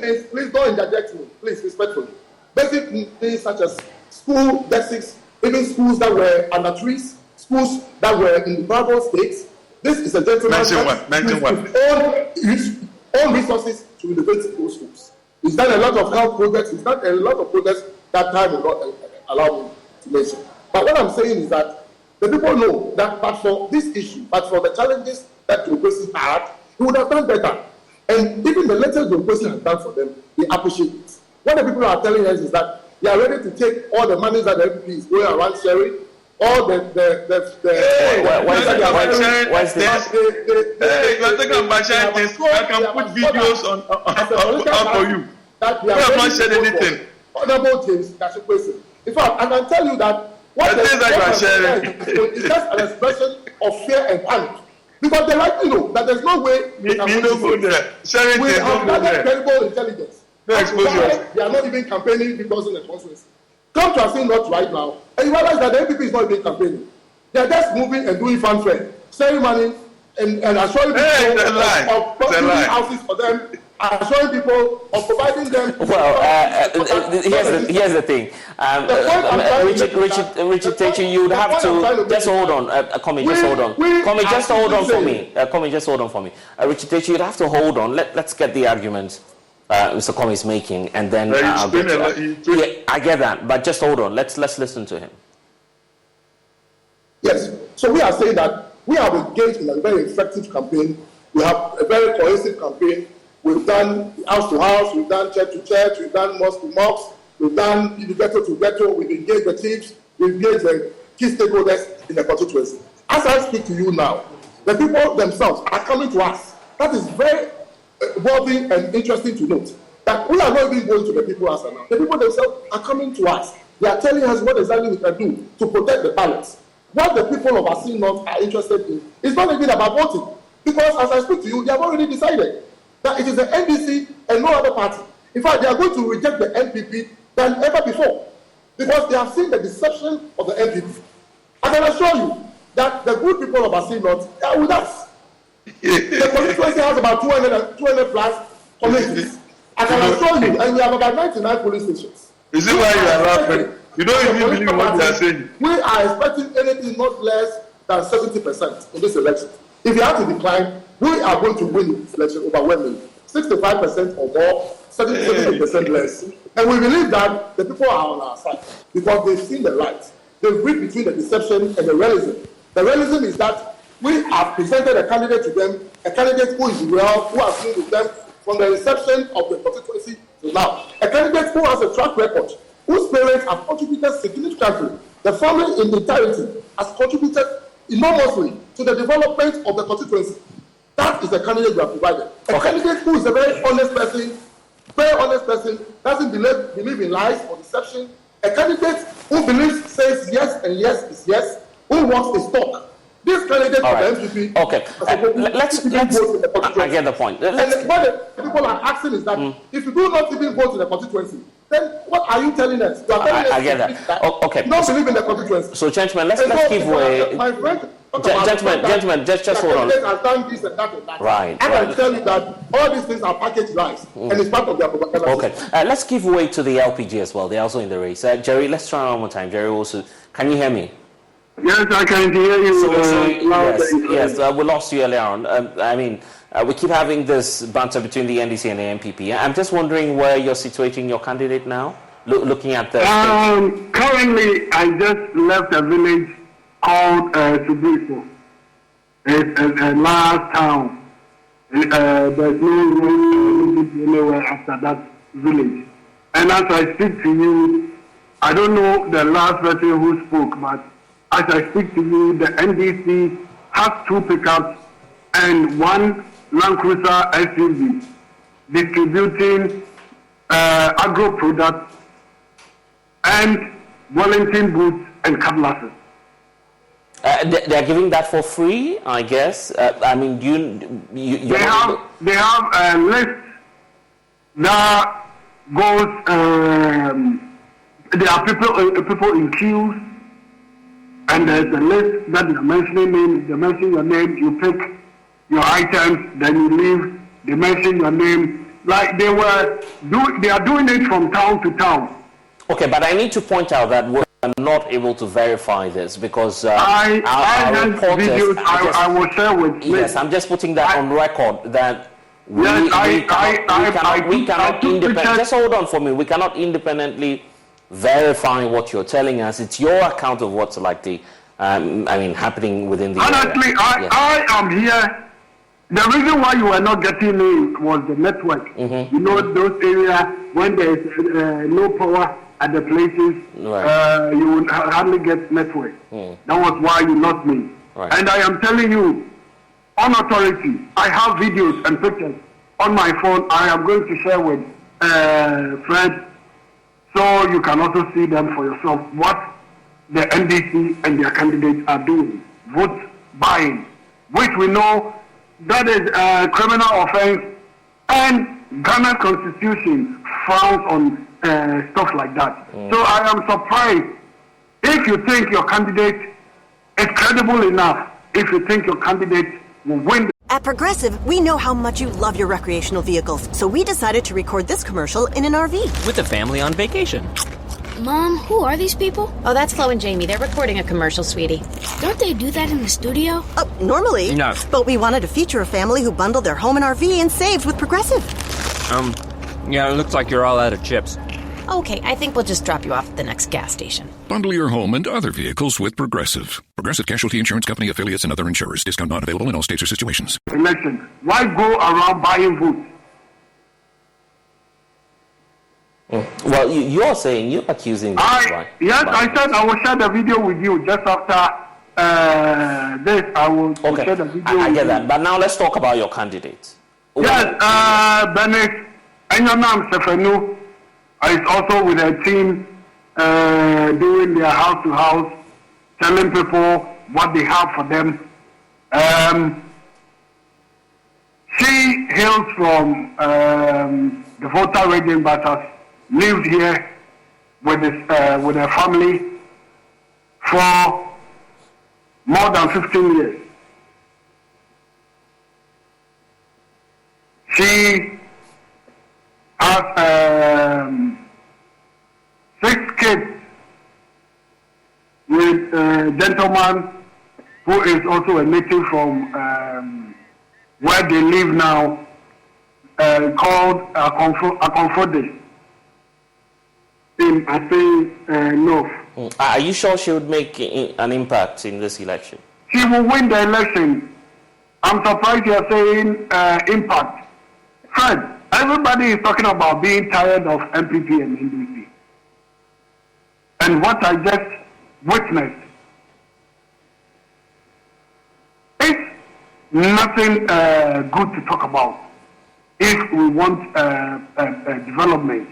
needs, please don't interject me, please, respectfully. Basic needs such as school basics, even schools that were under trees, schools that were in rural states. This is a gentleman with own resources to renovate those schools. He's done a lot of health projects, he's done a lot of projects that time will not allow me to mention. But what I'm saying is that the people know that but for this issue, but for the challenges that Joe Kwesi had, he would have done better. And even the little Joe Kwesi has done for them, they appreciate it. What the people are telling us is that they are ready to take all the money that the MP is going around sharing, all the you're talking about sharing things. I can put videos on for you. We have not shared anything. Honorable James Kwesi. In fact, I can tell you that what the things that you are sharing is just an expression of fear and panic. Because they like to know that there's no way we don't go there. Sharing we things have don't go there. credible intelligence. No exposure. They are not even campaigning because of the constituency. Come to Assin North right now, and you realize that the NPP is not even campaigning. They are just moving and doing fanfare, saving money, and assuring people of building houses for them, assuring people of providing them. Well, here's the thing. Richard Techi, you would have to just hold on. Komi, just hold on. Komi, just hold on for me. Komi, just hold on for me. Richard Techi, you'd have to hold on. Let's get the argument Mr. Komi is making, and then I'll get to that. Yeah, I get that, but just hold on. Let's listen to him. Yes. So we are saying that we have engaged in a very effective campaign We have a very cohesive campaign. We've done house to house, we've done church to church, we've done mosque to mosque, we've done ghetto to ghetto, we've engaged the chiefs, we've engaged the key stakeholders in the constituency. As I speak to you now, the people themselves are coming to us. That is very worthy and interesting to note. That we are not even going to the people as now. The people themselves are coming to us. They are telling us what exactly we can do to protect the balance. What the people of Assin North are interested in is not even about voting. Because as I speak to you, they have already decided that it is the NDC and no other party. In fact, they are going to reject the NPP than ever before. Because they have seen the deception of the NPP. I can assure you that the good people of Assin North are with us. The constituency has about 200 plus communities. I can assure you, and we have about 99 police stations. Is it why you are laughing? You don't even believe what they are saying. We are expecting anything not less than 70% in this election. If you have to decline, we are going to win this election overwhelmingly. 65% or more, 70% less. And we believe that the people are on our side because they've seen the light. They've read between the deception and the realism. The realism is that we have presented a candidate to them, a candidate who is real, who has been with them from the inception of the constituency to now. A candidate who has a track record, whose parents have contributed significantly. The family in entirety has contributed enormously to the development of the constituency. That is the candidate we have provided. A candidate who is a very honest person, doesn't believe in lies or deception. A candidate who believes, says yes and yes is yes, who wants to talk. This candidate of the MPP. Okay, let's I get the point. And what the people are asking is that if you do not even vote in the constituency, then what are you telling us? You are telling us I get that. Okay. You don't believe in the constituency. So, gentlemen, let's give way. My friend, gentlemen, just hold on. Has done this and that and that. Right. I can tell you that all these things are packaged lies, and it's part of their propaganda. Okay, let's give way to the LPG as well. They're also in the race. Jerry, let's try one more time. Jerry, also, can you hear me? Yes, I can hear you. Yes, we lost you earlier on. We keep having this banter between the NDC and the MPP. I'm just wondering where you're situating your candidate now, looking at the... Currently, I just left a village called Subiso. It's a large town. There's no road anywhere after that village. And as I speak to you, I don't know the last person who spoke, but as I speak to you, the NDC has 2 pickups and 1 Land Cruiser SUV distributing agro products and Wellington boots and cutlasses. They're giving that for free, I guess. They have a list that goes. There are people in queues. And there's a list that they're mentioning names. They mention your name, you pick your items, then you leave. They mention your name. Like they are doing it from town to town. Okay, but I need to point out that we're not able to verify this because I have videos I will share with you. Yes, I'm just putting that on record that we cannot independently. Just hold on for me. We cannot independently verifying what you're telling us. It's your account of what's likely happening within the honestly area. I am here. The reason why you were not getting me was the network. You know, those areas when there is no power at the places, right. You will hardly get network. That was why you lost me. Right. And I am telling you on authority, I have videos and pictures on my phone. I am going to share with Fred, so you can also see them for yourself, what the NDC and their candidates are doing. Vote buying, which we know that is a criminal offense, and Ghana Constitution frowns on stuff like that. So I am surprised if you think your candidate is credible enough, if you think your candidate will win. At Progressive, we know how much you love your recreational vehicles, so we decided to record this commercial in an RV. With a family on vacation. Mom, who are these people? Oh, that's Flo and Jamie. They're recording a commercial, sweetie. Don't they do that in the studio? Normally. No. But we wanted to feature a family who bundled their home and RV and saved with Progressive. Yeah, it looks like you're all out of chips. Okay, I think we'll just drop you off at the next gas station. Bundle your home and other vehicles with Progressive. Progressive Casualty Insurance Company, affiliates, and other insurers. Discount not available in all states or situations. Election. Why go around buying votes? Well, you're saying, you're accusing them. Yes, I said I will share the video with you just after this. I will share the video. I get that. But now let's talk about your candidates. Yes, Bennett Enyonam Sefenu is also with a team doing their house to house, telling people what they have for them. She hails from the Volta region, but has lived here with her family for more than 15 years. She has 6 kids with a gentleman who is also a native from where they live now, called Akonfode in, I think, North. Are you sure she would make an impact in this election? She will win the election. I'm surprised you're saying impact. Fred, everybody is talking about being tired of MPP and NDC. And what I just witnessed is nothing good to talk about. If we want development,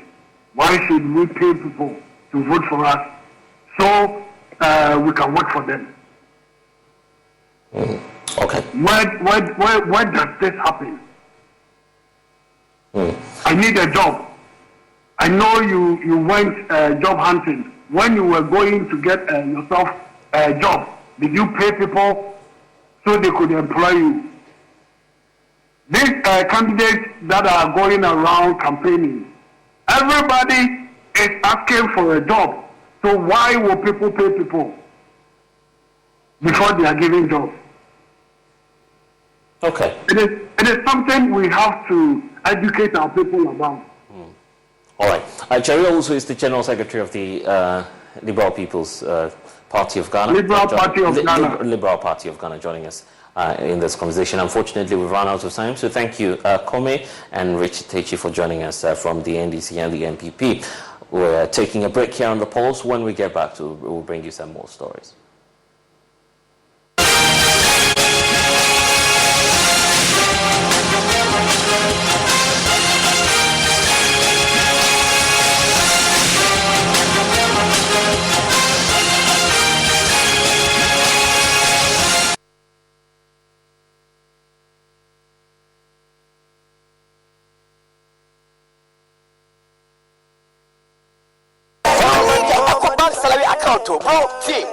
why should we pay people to vote for us so we can work for them? Okay. Where does this happen? I need a job. I know you went job hunting. When you were going to get yourself a job, did you pay people so they could employ you? These candidates that are going around campaigning, everybody is asking for a job. So why will people pay people before they are giving jobs? Okay. It is something we have to educate our people about. All right. Jerry also is the General Secretary of the Liberal People's Party of Ghana. Liberal Party of Ghana joining us in this conversation. Unfortunately, we've run out of time, so thank you, Kome and Richard Techi, for joining us from the NDC and the NPP. We're taking a break here on The Pulse. When we get back we'll bring you some more stories.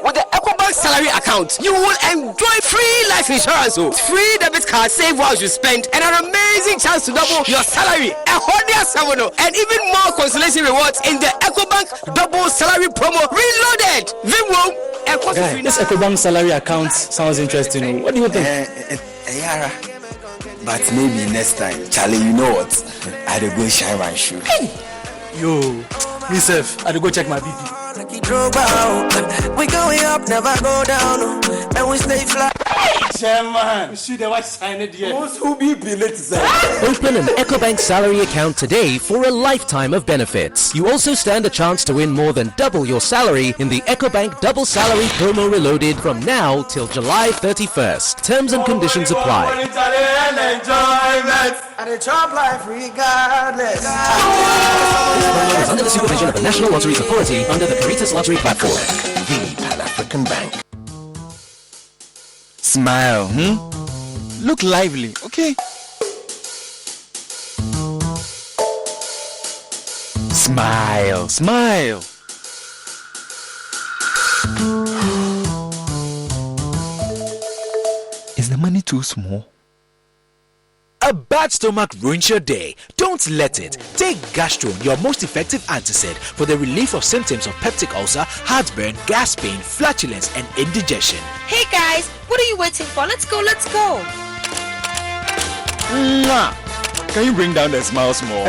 With the EcoBank salary account, you will enjoy free life insurance, free debit card, save while you spend, and an amazing chance to double your salary, and even more consolation rewards in the EcoBank double salary promo reloaded. This EcoBank salary account sounds interesting. What do you think? Yara, but maybe next time, Charlie. You know what? I'd go shine my shoe. Yo, myself, I'd go check my BP. We going up, never go down, and we stay fly. Chairman, see the white sign it here. Who be late? Open an EcoBank salary account today for a lifetime of benefits. You also stand a chance to win more than double your salary in the EcoBank Double Salary Promo Reloaded from now till July 31st. Terms and conditions apply. And the job life regardless. This program is under the supervision of the National Lotteries Authority under the Caritas Lottery Platform. The Pan-African Bank. Smile, Look lively, okay? Smile, smile. Is the money too small? A bad stomach ruins your day. Don't let it. Take Gastron, your most effective antacid for the relief of symptoms of peptic ulcer, heartburn, gas pain, flatulence, and indigestion. Hey guys, what are you waiting for? Let's go, let's go. Mwah. Can you bring down the smiles more?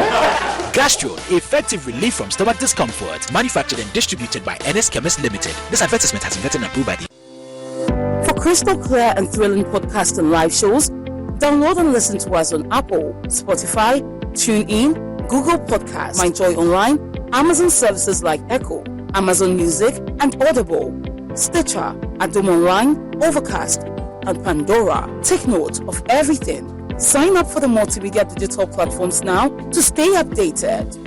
Gastron, effective relief from stomach discomfort. Manufactured and distributed by NS Chemist Limited. This advertisement has been vetted and approved by the... For crystal clear and thrilling podcasts and live shows, download and listen to us on Apple, Spotify, TuneIn, Google Podcasts, MyJoy Online, Amazon services like Echo, Amazon Music, and Audible, Stitcher, Adom Online, Overcast, and Pandora. Take note of everything. Sign up for the multimedia digital platforms now to stay updated.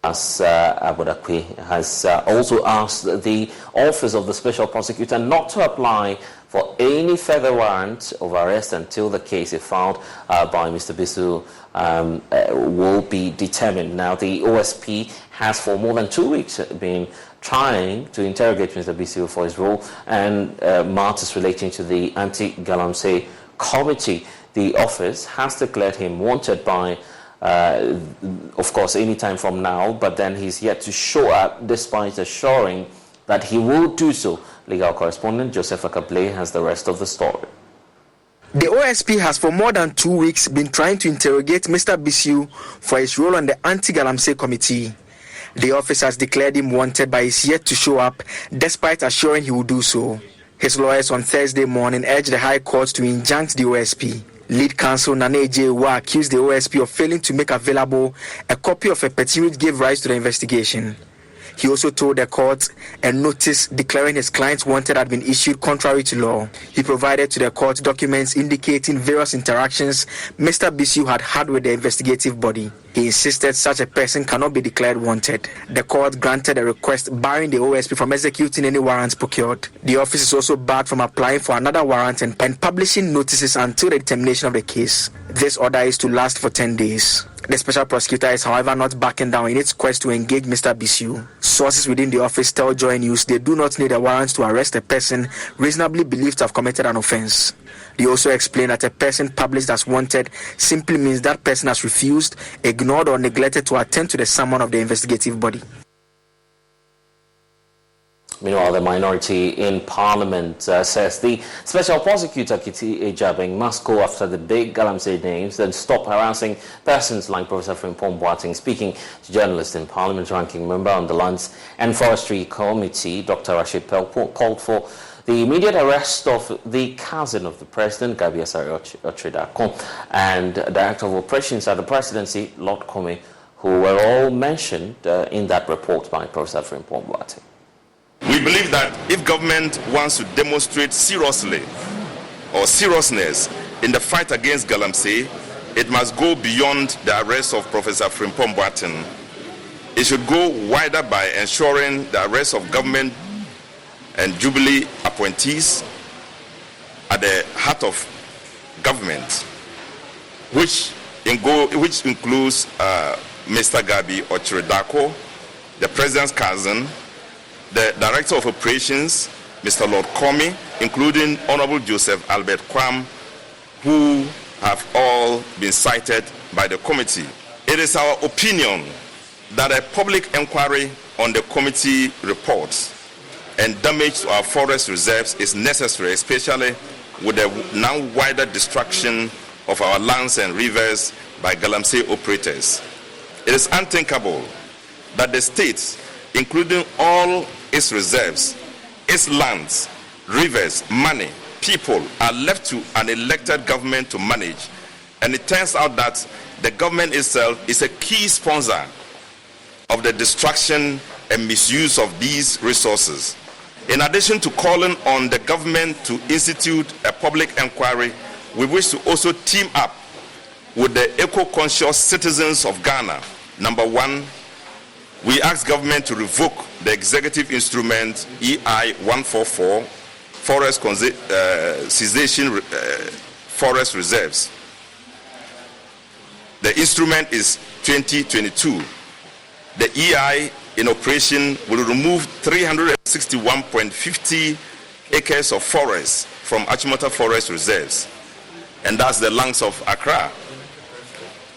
As Abodakwe has also asked the Office of the Special Prosecutor not to apply for any further warrant of arrest until the case is filed by Mr. Bisu will be determined. Now, the OSP has for more than 2 weeks been trying to interrogate Mr. Bisu for his role and matters relating to the Anti-Galamsey Committee. The office has declared him wanted by of course, any time from now, but then he's yet to show up despite assuring that he will do so. Legal correspondent Joseph Akable has the rest of the story. The OSP has for more than 2 weeks been trying to interrogate Mr. Bisu for his role on the Anti-Galamsey Committee. The office has declared him wanted, but is yet to show up despite assuring he will do so. His lawyers on Thursday morning urged the High Court to injunct the OSP. Lead counsel Nana Ejewa accused the OSP of failing to make available a copy of a petition which gave rise to the investigation. He also told the court a notice declaring his clients wanted had been issued contrary to law. He provided to the court documents indicating various interactions Mr. Bisu had had with the investigative body. He insisted such a person cannot be declared wanted. The court granted a request barring the OSP from executing any warrants procured. The office is also barred from applying for another warrant and publishing notices until the determination of the case. This order is to last for 10 days. The special prosecutor is, however, not backing down in its quest to engage Mr. Bisu. Sources within the office tell Joy News they do not need a warrant to arrest a person reasonably believed to have committed an offense. They also explain that a person published as wanted simply means that person has refused, ignored, or neglected to attend to the summon of the investigative body. Meanwhile, the minority in Parliament says the Special Prosecutor Kiti Ejabeng must go after the big Galamsey names and stop harassing persons like Professor Frimpong Boateng. Speaking to journalists in Parliament, ranking member on the Lands and Forestry Committee, Dr. Rashid Pelpo, called for the immediate arrest of the cousin of the President, Gabi Asare Otredakon, and Director of Operations at the Presidency, Lord Kome, who were all mentioned in that report by Professor Frimpong Boateng. We believe that if government wants to demonstrate seriousness in the fight against Galamsey, it must go beyond the arrest of Professor Frimpong Boateng. It should go wider by ensuring the arrest of government and Jubilee appointees at the heart of government, which includes Mr. Gabi Otredakon, the President's cousin, the Director of Operations, Mr. Lord Kome, including Honorable Joseph Albert Kwam, who have all been cited by the committee. It is our opinion that a public inquiry on the committee reports and damage to our forest reserves is necessary, especially with the now wider destruction of our lands and rivers by Galamsey operators. It is unthinkable that the state, including all its reserves, its lands, rivers, money, people, are left to an elected government to manage. And it turns out that the government itself is a key sponsor of the destruction and misuse of these resources. In addition to calling on the government to institute a public inquiry, we wish to also team up with the eco-conscious citizens of Ghana. Number one, we ask government to revoke the executive instrument EI 144, forest cessation forest reserves. The instrument is 2022. The EI in operation will remove 361.50 acres of forests from Achimota Forest Reserves, and that's the lungs of Accra.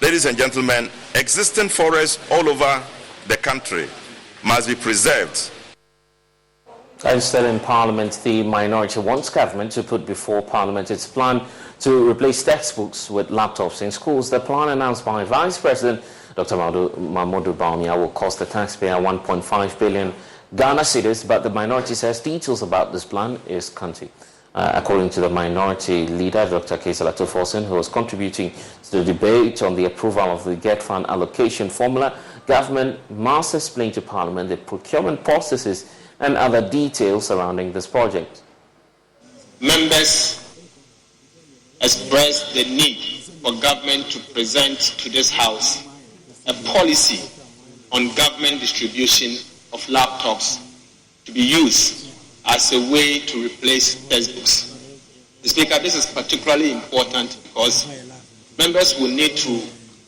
Ladies and gentlemen, existing forests all over the country must be preserved. And still in Parliament, the minority wants government to put before Parliament its plan to replace textbooks with laptops in schools. The plan announced by Vice President Dr. Mahmoud Bawumia will cost the taxpayer 1.5 billion Ghana cedis, but the minority says details about this plan is scanty. According to the minority leader, Dr. Kaisala Tufosin, who was contributing to the debate on the approval of the GET Fund allocation formula, government must explain to Parliament the procurement processes and other details surrounding this project. Members expressed the need for government to present to this House a policy on government distribution of laptops to be used as a way to replace textbooks. The Speaker, this is particularly important because members will need to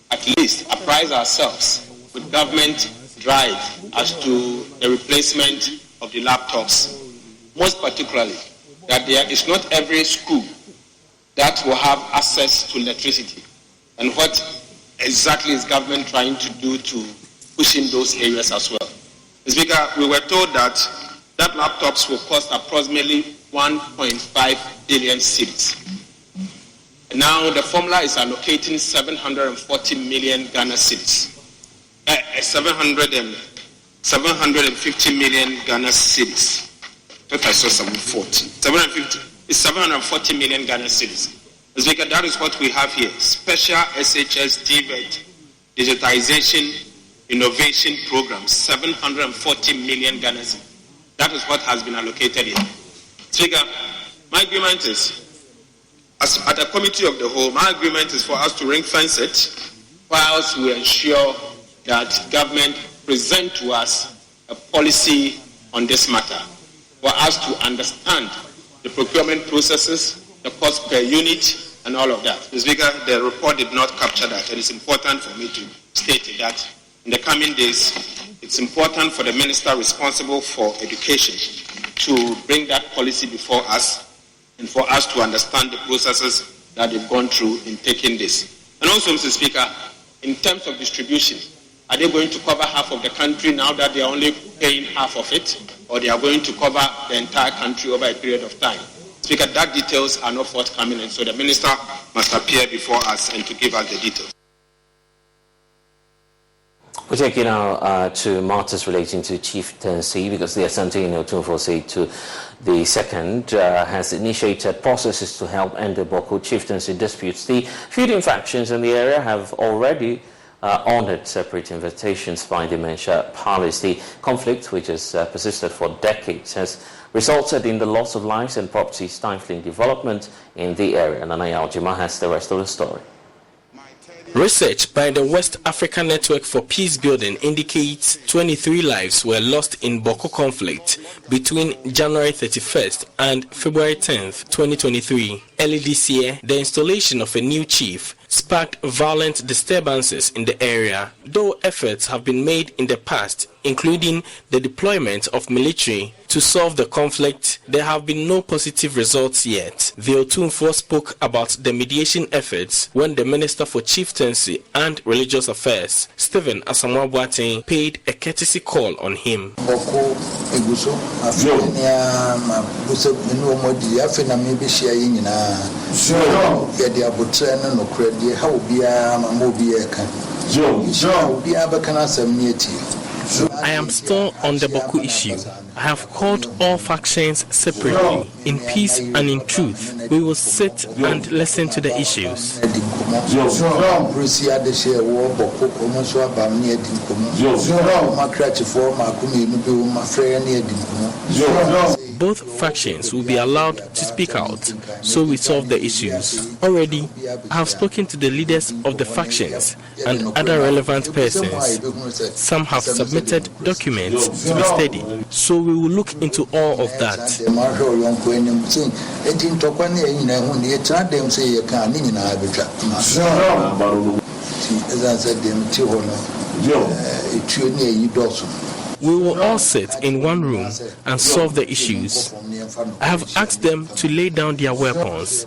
at least apprise ourselves with government drive as to the replacement of the laptops. Most particularly, that there is not every school that will have access to electricity. And what exactly is government trying to do to push in those areas as well? The Speaker, we were told that laptops will cost approximately 1.5 billion cedis. Now the formula is allocating 740 million Ghana cedis. 750 million Ghana cedis. That I saw 740. 740 million Ghana cedis. Speaker, that is what we have here. Special SHS DVET digitization innovation program, 740 million Ghana cedis. That is what has been allocated here. Speaker, my agreement is, as at a committee of the whole, my agreement is for us to ring fence it, whilst we ensure that government present to us a policy on this matter, for us to understand the procurement processes, the cost per unit, and all of that. The Speaker, the report did not capture that. It is important for me to state that in the coming days, it's important for the minister responsible for education to bring that policy before us and for us to understand the processes that they've gone through in taking this. And also, Mr. Speaker, in terms of distribution, are they going to cover half of the country now that they are only paying half of it, or they are going to cover the entire country over a period of time? Speaker, that details are not forthcoming, and so the minister must appear before us and to give us the details. We're taking now to matters relating to chieftaincy, because the Asantehene to the second has initiated processes to help end the Bawku chieftaincy disputes. The feuding factions in the area have already honored separate invitations by the Mensha Palace. The conflict, which has persisted for decades, has resulted in the loss of lives and property, stifling development in the area. Nana Yaljima has the rest of the story. Research by the West African Network for Peace Building indicates 23 lives were lost in Bawku conflict between January 31st and February 10th, 2023. Early this year, the installation of a new chief sparked violent disturbances in the area. Though efforts have been made in the past, including the deployment of military to solve the conflict, there have been no positive results yet. The Otumfuo spoke about the mediation efforts when the Minister for Chieftaincy and Religious Affairs, Stephen Asamoah Boateng, paid a courtesy call on him. I am still on the Bawku issue. I have called all factions separately, in peace and in truth. We will sit and listen to the issues. both factions will be allowed to speak out so we solve the issues. Already, I have spoken to the leaders of the factions and other relevant persons. Some have submitted documents to be studied, so we will look into all of that. We will all sit in one room and solve the issues. I have asked them to lay down their weapons.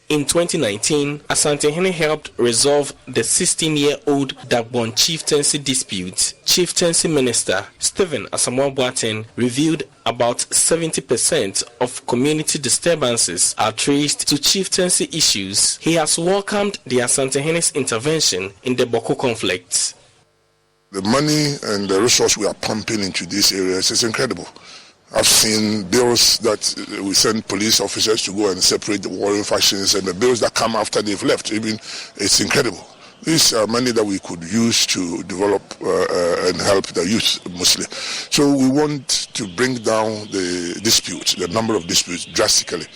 In 2019, Asantehene helped resolve the 16-year-old Dagbon chieftaincy dispute. Chieftaincy Minister Stephen Asamoah Boateng revealed about 70% of community disturbances are traced to chieftaincy issues. He has welcomed the Asantehene's intervention in the Bawku conflict. The money and the resource we are pumping into these areas is incredible. I've seen bills that we send police officers to go and separate the warring factions, and the bills that come after they've left. Even it's incredible. These are money that we could use to develop and help the youth mostly. So we want to bring down the number of disputes drastically.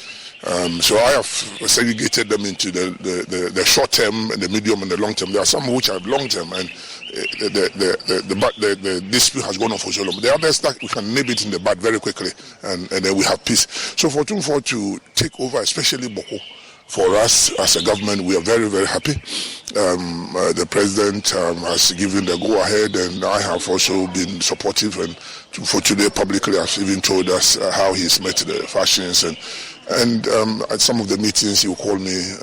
So I have segregated them into the short term and the medium and the long term. There are some which are long term, and the dispute has gone on for so long. The others that we can nib it in the bud very quickly, and then we have peace. So for Tumfor to take over, especially Bawku, for us as a government, we are very, very happy. The president has given the go-ahead, and I have also been supportive. And for today, publicly, has even told us how he's met the factions, and at some of the meetings, he will call me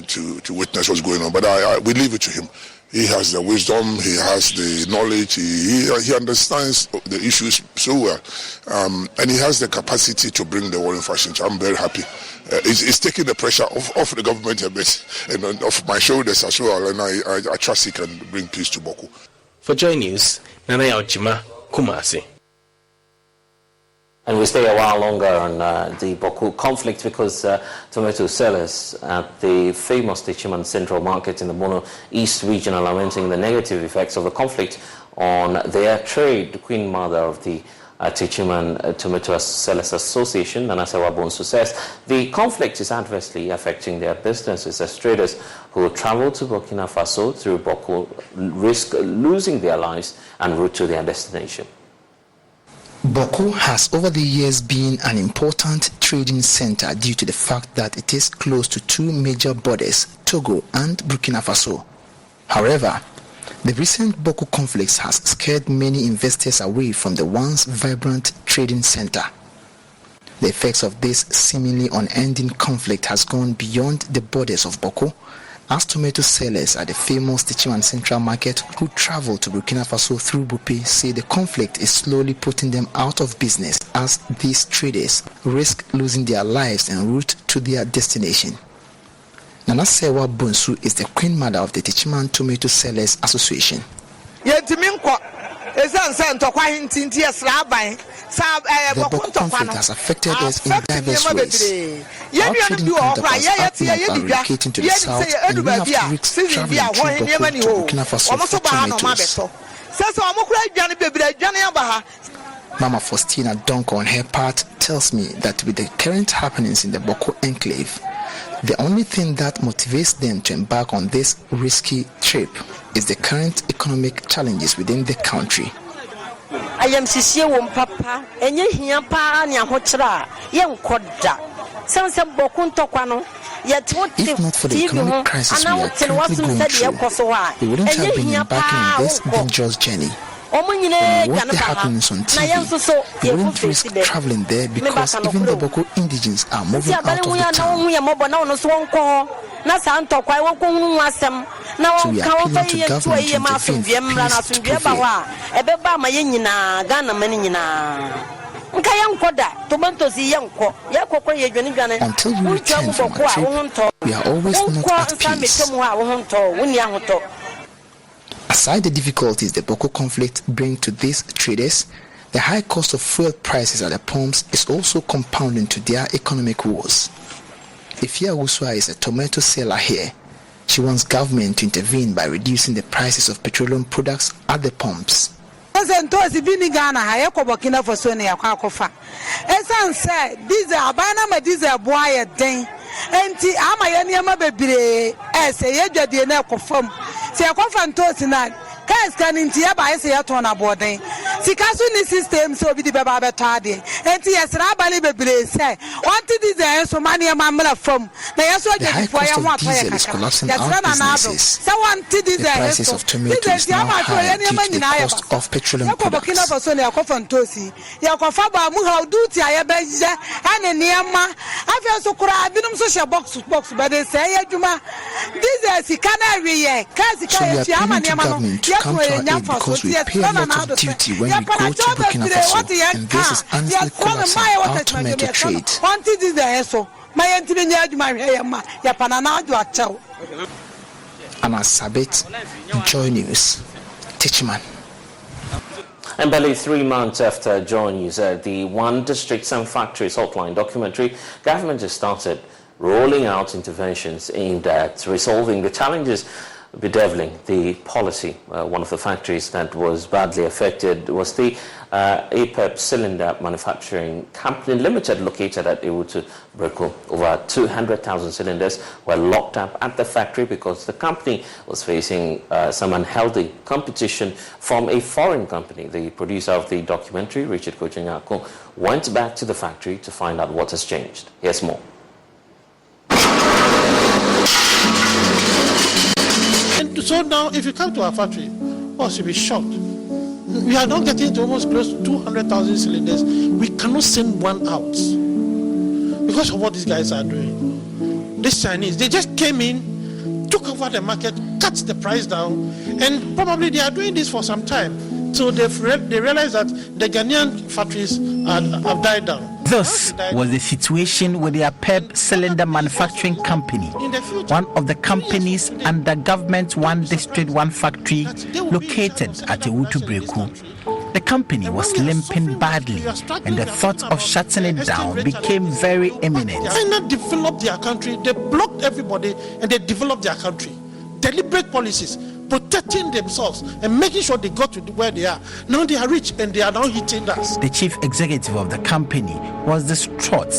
to witness what's going on. But we leave it to him. He has the wisdom, he has the knowledge, he understands the issues so well, and he has the capacity to bring the warring factions. I'm very happy. It's taking the pressure off the government a bit, and off my shoulders as well, and I trust he can bring peace to Bawku. For Joy News, Nana Yaojima, Kumasi. And we stay a while longer on the Bawku conflict because tomato sellers at the famous Techiman Central Market in the Bono East region are lamenting the negative effects of the conflict on their trade. The Queen Mother of the Techiman Tomato Sellers Association, Nanasewa Bonsu, says the conflict is adversely affecting their businesses as traders who travel to Burkina Faso through Bawku risk losing their lives en route to their destination. Bawku has over the years been an important trading center due to the fact that it is close to two major borders, Togo and Burkina Faso. However, the recent Bawku conflicts has scared many investors away from the once vibrant trading center. The effects of this seemingly unending conflict has gone beyond the borders of Bawku, as tomato sellers at the famous Techiman Central Market who travel to Burkina Faso through Bupe say the conflict is slowly putting them out of business as these traders risk losing their lives en route to their destination. Nanasewa Bonsu is the Queen Mother of the Techiman Tomato Sellers Association. The Bawku conflict has affected us in diverse ways. Our trading counterparts are relocating to the south, and we have to risk traveling through Bawku to Burkina Faso for tomatoes. Mama Faustina Donko on her part tells me that with the current happenings in the Bawku enclave, the only thing that motivates them to embark on this risky trip is the current economic challenges within the country. I am Sisium Papa, and you hear Pa and Yahotra, young Koda. Some Bokun Tokwano, yet what if not for the economic crisis we are currently going through, we wouldn't have been embarking on this dangerous journey. When we watch the happenings on TV, we wouldn't risk traveling there because even the Bawku indigenes are moving out of the town. So we are appealing to government to intervene for peace to prevail. Until we return from our trip, we are always not at peace. Aside the difficulties the Bawku conflict brings to these traders, the high cost of fuel prices at the pumps is also compounding to their economic woes. Ifia Uswa is a tomato seller here. She wants government to intervene by reducing the prices of petroleum products at the pumps. Cars can in Tia by say at on a boarding. Sikasu system so be the Baba Tardy. And yes, Rabali Bebre say, wanted this answer money a mamma from the answer before I want diesel is collapsing our businesses. So wanted this the prices of tomatoes now high due to the cost of petroleum products. Yakofaba Muha duty I beja and Niama. I feel so cry, Binum social box, but they say, Juma, this is Canary, Casika, government to come to our aid because we pay a lot of duty when we go to Burkina Faso, and this is honestly collapsing our tomato trade. Anna Sabit, Joy News, Teachman. And barely 3 months after Joy News, the One District Some Factories Hotline documentary, government has started rolling out interventions aimed at resolving the challenges bedeviling the policy. One of the factories that was badly affected was the APEP Cylinder Manufacturing Company Limited, located at Ewutu Breku. Over 200,000 cylinders were locked up at the factory because the company was facing some unhealthy competition from a foreign company. The producer of the documentary, Richard Kochenyako, went back to the factory to find out what has changed. Here's more. And so now, if you come to our factory, you'll be shocked. We are now getting to almost close to 200,000 cylinders. We cannot send one out because of what these guys are doing. These Chinese, they just came in, took over the market, cut the price down, and probably they are doing this for some time. So they realize that the Ghanaian factories have died down. This was the situation with the APEP Cylinder Manufacturing Company, one of the companies under government One District One Factory located at Ewutu Breku. The company was limping badly, and the thought of shutting it down became very imminent. China developed their country, they blocked everybody, and they developed their country. Deliberate policies, protecting themselves and making sure they got to where they are. Now they are rich and they are now hitting us. The chief executive of the company was distraught,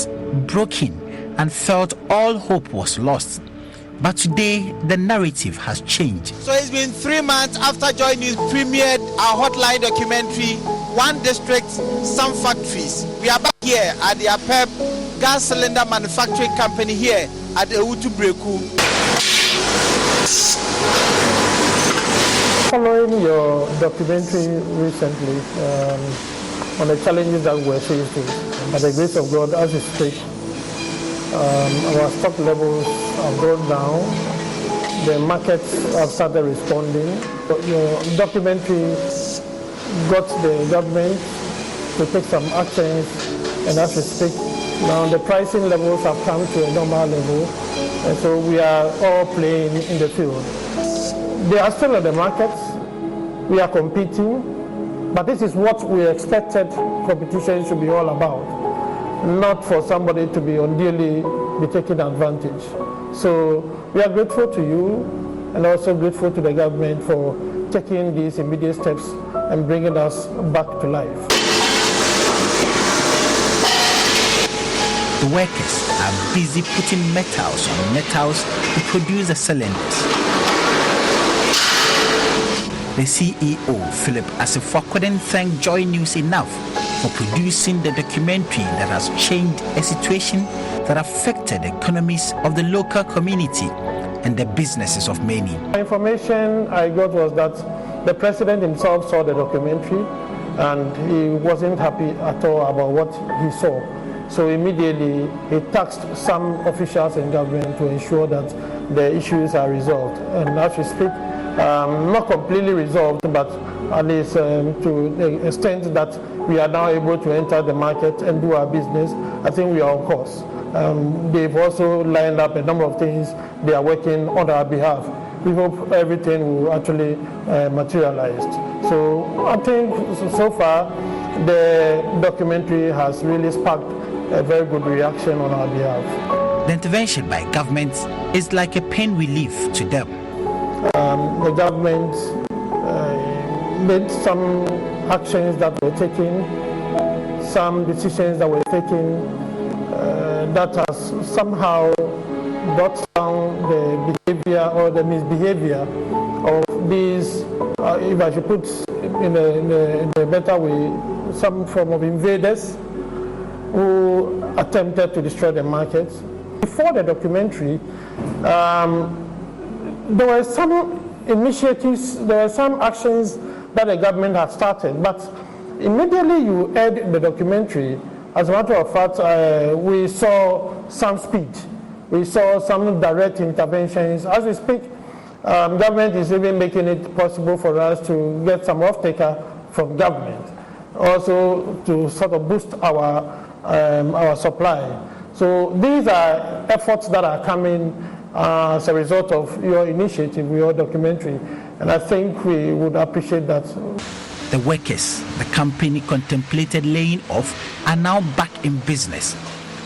broken, and felt all hope was lost. But today, the narrative has changed. So it's been 3 months after Joy News premiered our hotline documentary, One District, Some Factories. We are back here at the APEP Gas Cylinder Manufacturing Company here at Ewutu Breku. Following your documentary recently on the challenges that we're faced with, by the grace of God, as we speak, our stock levels have gone down. The markets have started responding. Your documentary got the government to take some actions, and as we speak, now the pricing levels have come to a normal level, and so we are all playing in the field. They are still in the markets. We are competing, but this is what we expected competition should be all about, not for somebody to be unduly be taking advantage. So we are grateful to you and also grateful to the government for taking these immediate steps and bringing us back to life. The workers are busy putting metals on metals to produce the cylinders. The CEO, Philip Asifo, couldn't thank Joy News enough for producing the documentary that has changed a situation that affected the economies of the local community and the businesses of many. The information I got was that the president himself saw the documentary and he wasn't happy at all about what he saw. So immediately he tasked some officials in government to ensure that the issues are resolved. And as we speak, not completely resolved, but at least to the extent that we are now able to enter the market and do our business, I think we are on course. They've also lined up a number of things they are working on our behalf. We hope everything will actually materialize. So I think so far the documentary has really sparked a very good reaction on our behalf. The intervention by government is like a pain relief to them. The government made some actions that were taken, some decisions that were taken that has somehow brought down the behavior or the misbehavior of these, if I should put in a better way, some form of invaders who attempted to destroy the market. Before the documentary, there were some initiatives, there were some actions that the government had started, but immediately you aired the documentary, as a matter of fact, we saw some speed. We saw some direct interventions. As we speak, government is even making it possible for us to get some off-taker from government, also to sort of boost our supply. So these are efforts that are coming as a result of your initiative, your documentary, and I think we would appreciate that. The workers the company contemplated laying off are now back in business.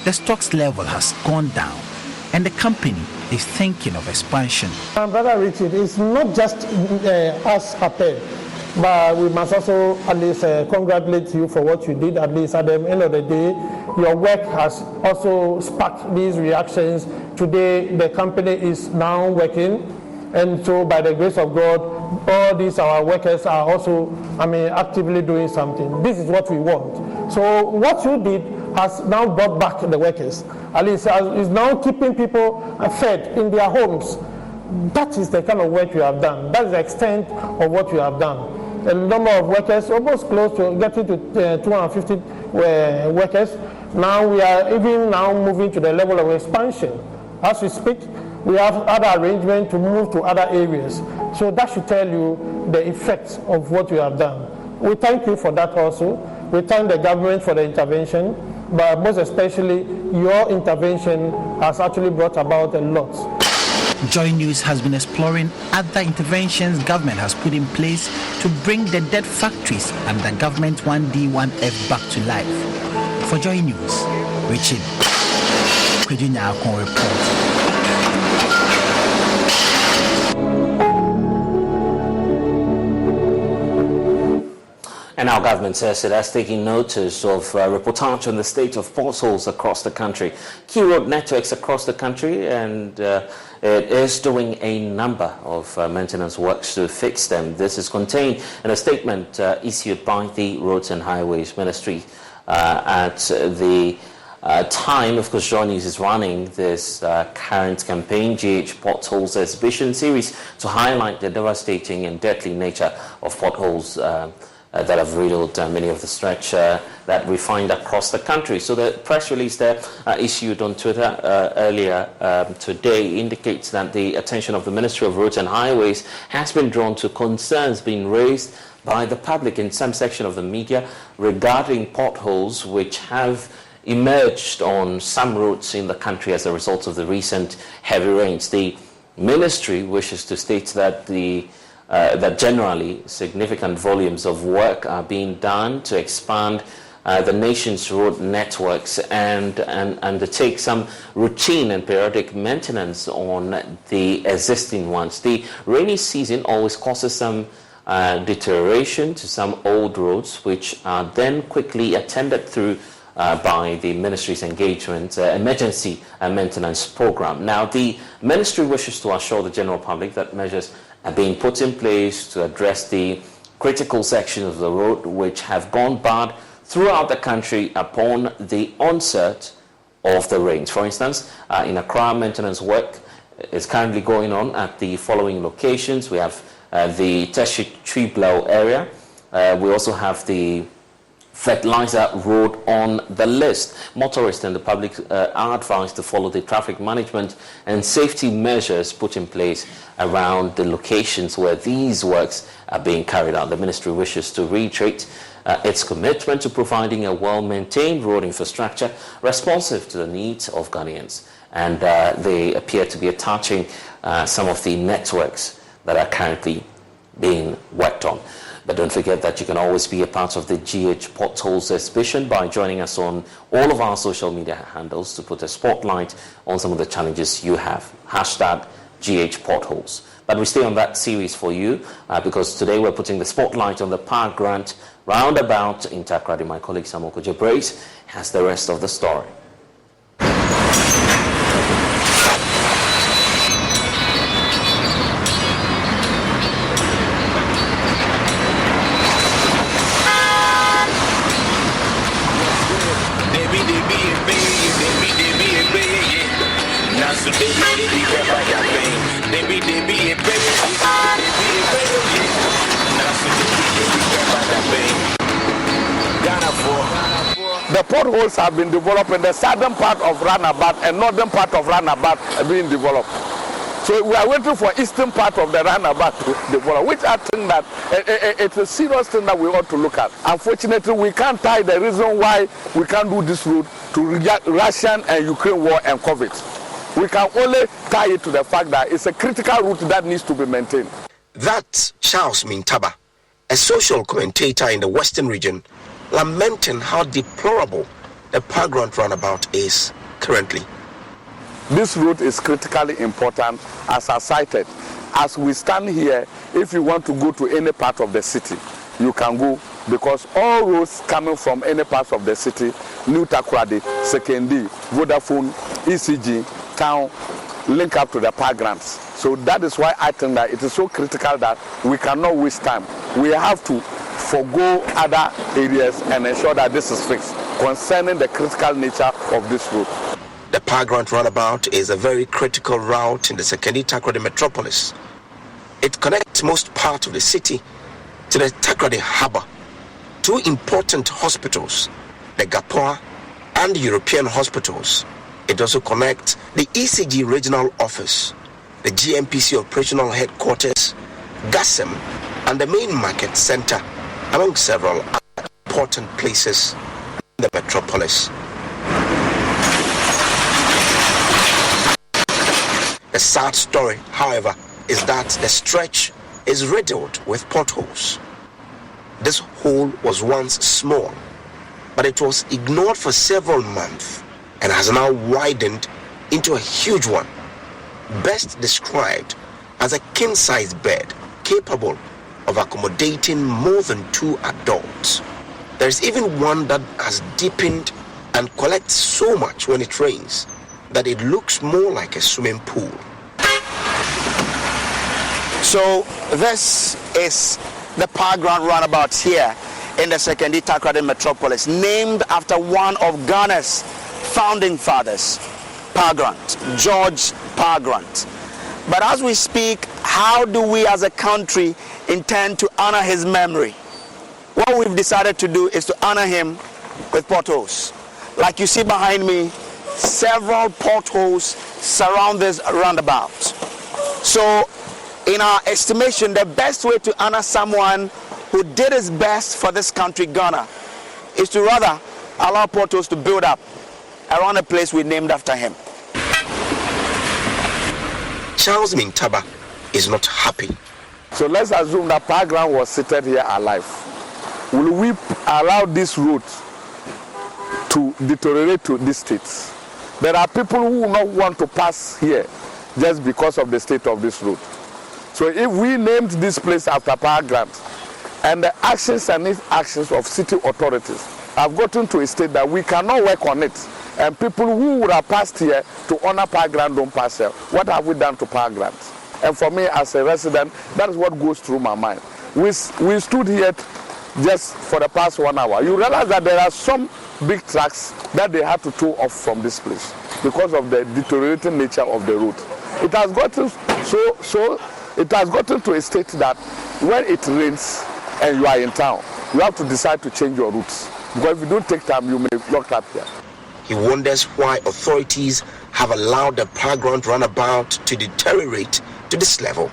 The stocks level has gone down, and the company is thinking of expansion. Brother Richard, it's not just us APEB, but we must also at least congratulate you for what you did. At least at the end of the day, your work has also sparked these reactions. Today, the company is now working, and so by the grace of God, all these our workers are also, actively doing something. This is what we want. So what you did has now brought back the workers. At least is now keeping people fed in their homes. That is the kind of work you have done. That is the extent of what you have done. The number of workers almost close to getting to 250 workers. Now we are even now moving to the level of expansion. As we speak, we have other arrangements to move to other areas. So that should tell you the effects of what you have done. We thank you for that also. We thank the government for the intervention, but most especially your intervention has actually brought about a lot. Joy News has been exploring other interventions government has put in place to bring the dead factories under government 1D, 1F back to life. For Joy News, Richard Kwejunyakon report. And our government says it has taken notice of reportage on the state of potholes across the country, key road networks across the country, and it is doing a number of maintenance works to fix them. This is contained in a statement issued by the Roads and Highways Ministry at the time. Of course, Joy News is running this current campaign, GH Potholes Exhibition Series, to highlight the devastating and deadly nature of potholes that have riddled many of the stretch that we find across the country. So the press release there issued on Twitter earlier today indicates that the attention of the Ministry of Roads and Highways has been drawn to concerns being raised by the public in some section of the media regarding potholes which have emerged on some roads in the country as a result of the recent heavy rains. The ministry wishes to state that that generally significant volumes of work are being done to expand the nation's road networks and undertake some routine and periodic maintenance on the existing ones. The rainy season always causes some deterioration to some old roads, which are then quickly attended through by the ministry's engagement emergency maintenance program. Now, the ministry wishes to assure the general public that measures are being put in place to address the critical sections of the road which have gone bad throughout the country upon the onset of the rains. For instance, in Accra, maintenance work is currently going on at the following locations. We have the Teshi-Triblau area. We also have the Fertilizer Road on the list. Motorists and the public are advised to follow the traffic management and safety measures put in place around the locations where these works are being carried out. The ministry wishes to reiterate its commitment to providing a well-maintained road infrastructure responsive to the needs of Ghanaians. And they appear to be attaching some of the networks that are currently being worked on. But don't forget that you can always be a part of the GH Potholes exhibition by joining us on all of our social media handles to put a spotlight on some of the challenges you have. Hashtag GH Potholes. But we stay on that series for you because today we're putting the spotlight on the Park Grant roundabout in Takoradi. My colleague Samuel Brace has the rest of the story. The potholes have been developed in the southern part of Runabout and northern part of Runabout are being developed. So we are waiting for eastern part of the Runabout to develop, which I think that it's a serious thing that we ought to look at. Unfortunately, we can't tie the reason why we can't do this route to Russian and Ukraine war and COVID. We can only tie it to the fact that it's a critical route that needs to be maintained. That's Charles Mintaba, a social commentator in the Western region, lamenting how deplorable the Park Grant roundabout is currently. This route is critically important, as I cited. As we stand here, if you want to go to any part of the city, you can go, because all roads coming from any part of the city, New Takoradi, Sekendi, Vodafone, ECG, Town, link up to the Park Grants. So that is why I think that it is so critical that we cannot waste time. We have to forgo other areas and ensure that this is fixed concerning the critical nature of this route. The Park Grant roundabout is a very critical route in the Sekendi Takoradi metropolis. It connects most part of the city to the Takoradi harbour, two important hospitals, the Gapoa and European hospitals. It also connects the ECG regional office, the GMPC operational headquarters, GASEM, and the main market centre, among several other important places in the metropolis. The sad story, however, is that the stretch is riddled with potholes. This hole was once small, but it was ignored for several months and has now widened into a huge one, best described as a king-size bed capable of accommodating more than 2 adults. There is even one that has deepened and collects so much when it rains that it looks more like a swimming pool. So this is the Park Grant roundabout here in the Sekendi Takoradi metropolis, named after one of Ghana's founding fathers, Park Grant, George Park Grant. But as we speak, how do we as a country intend to honor his memory? What we've decided to do is to honor him with potholes. Like you see behind me, several potholes surround this roundabout. So in our estimation, the best way to honor someone who did his best for this country, Ghana, is to rather allow potholes to build up around a place we named after him. Charles Mintaba is not happy. So let's assume that Park Grant was seated here alive. Will we allow this route to deteriorate to this state? There are people who will not want to pass here just because of the state of this road. So if we named this place after Park Grant, and the actions and inactions of city authorities have gotten to a state that we cannot work on it, and people who would have passed here to honor Park Grant don't pass here, what have we done to Park Grant? And for me as a resident, that is what goes through my mind. We stood here just for the past 1 hour. You realize that there are some big trucks that they have to tow off from this place because of the deteriorating nature of the road. It has gotten it has gotten to a state that when it rains and you are in town, you have to decide to change your routes, because if you don't take time, you may be locked up here. He wonders why authorities have allowed the Park Grant roundabout to deteriorate to this level.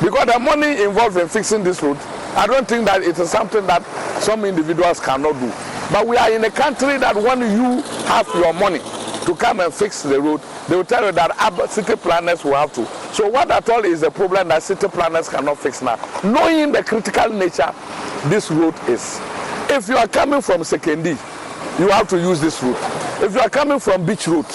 Because the money involved in fixing this road, I don't think that it is something that some individuals cannot do. But we are in a country that when you have your money to come and fix the road, they will tell you that city planners will have to So what at all is the problem that city planners cannot fix now? Knowing the critical nature this road is. If you are coming from Sekendi, you have to use this route. If you are coming from Beach Route,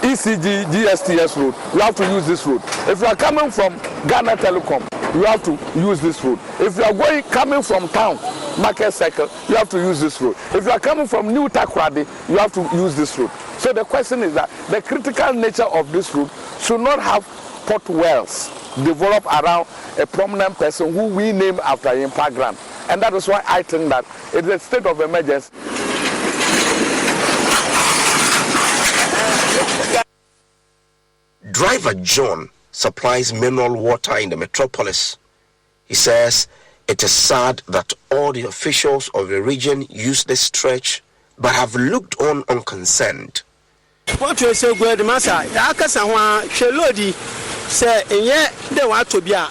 ECG, GSTS route, you have to use this route. If you are coming from Ghana Telecom, you have to use this route. If you are coming from town, Market Circle, you have to use this route. If you are coming from New Takoradi, you have to use this route. So the question is that the critical nature of this route should not have pot wells develop around a prominent person who we name after him program. And that is why I think that it is a state of emergency. Driver John supplies mineral water in the metropolis. He says it is sad that all the officials of the region use this stretch but have looked on unconcerned. What you say, good master? We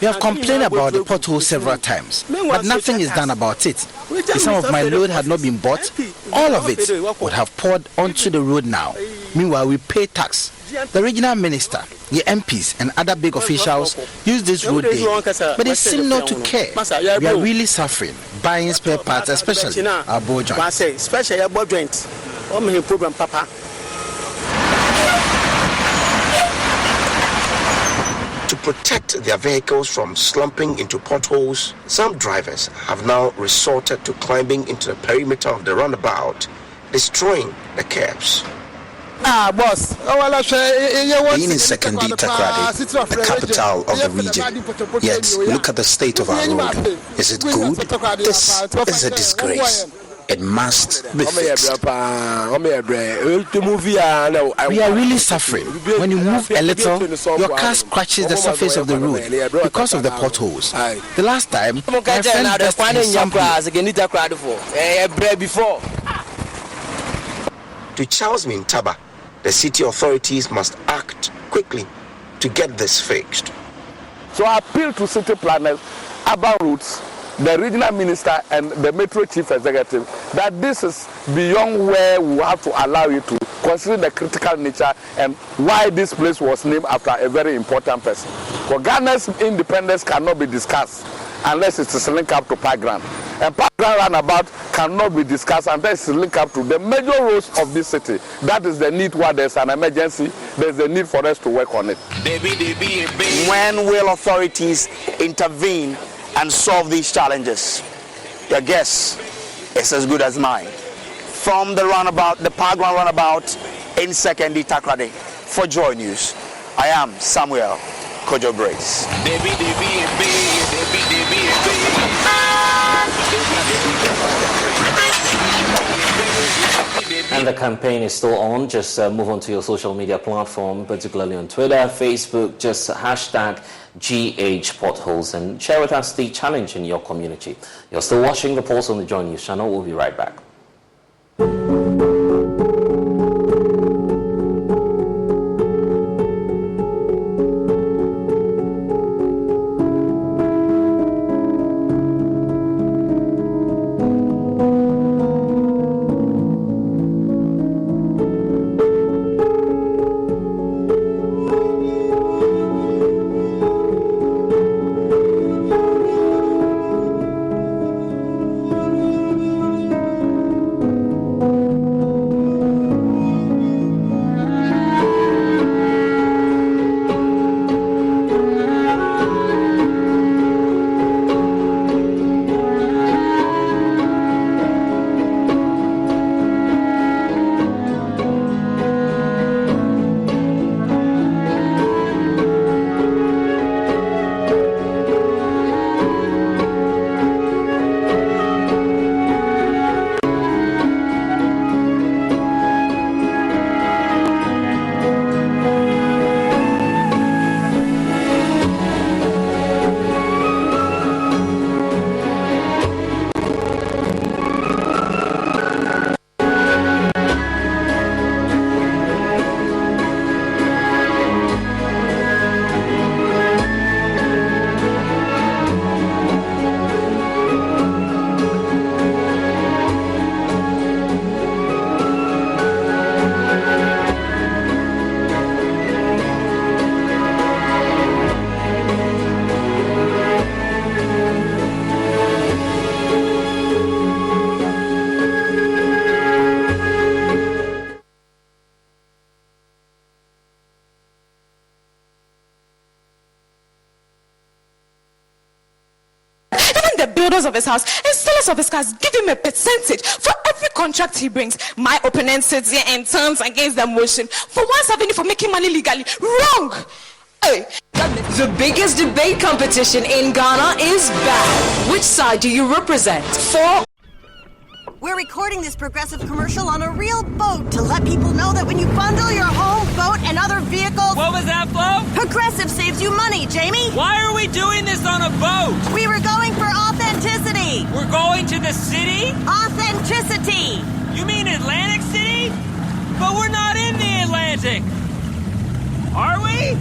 have complained about the potholes several times, but nothing is done about it. If some of my load had not been bought, all of it would have poured onto the road now. Meanwhile, we pay tax. The regional minister, the MPs, and other big officials use this road daily, but they seem not to care. We are really suffering, buying spare parts, especially our ball joints. To protect their vehicles from slumping into potholes, some drivers have now resorted to climbing into the perimeter of the roundabout, destroying the curbs. Boss. Being in Sekendi Takrady, the capital of the region, yet look at the state of our road. Is it good? This is a disgrace. It must be fixed. We are really suffering. When you move a little, your car scratches the surface of the road because of the potholes. The last time, my friend To Charles Mintaba, the city authorities must act quickly to get this fixed. So I appeal to city planners, urban routes, the regional minister and the metro chief executive that this is beyond where we have to allow you to consider the critical nature and why this place was named after a very important person. For Ghana's independence cannot be discussed unless it is linked up to Parkland. And Parkland roundabout cannot be discussed unless it is linked up to the major roads of this city. That is the need where there's an emergency, there's a need for us to work on it. When will authorities intervene and solve these challenges? Your guess is as good as mine. From the roundabout, the Parkland roundabout in Sekendi Takrady, for Joy News, I am Samuel Kojo Brace. And the campaign is still on. Just move on to your social media platform, particularly on Twitter, Facebook, just hashtag GH potholes and share with us the challenge in your community. You're still watching the Pulse on the Joy News channel. We'll be right back. builders of his house and sellers of his cars give him a percentage for every contract he brings. My opponent sits here and turns against the motion for once having for making money legally. Wrong! Hey. The biggest debate competition in Ghana is back. Which side do you represent? We're recording this Progressive commercial on a real boat to let people know that when you bundle your home, boat, and other vehicles... What was that, Flo? Progressive saves you money, Jamie. Why are we doing this on a boat? We were going for authenticity. We're going to the city? Authenticity. You mean Atlantic City? But we're not in the Atlantic. Are we?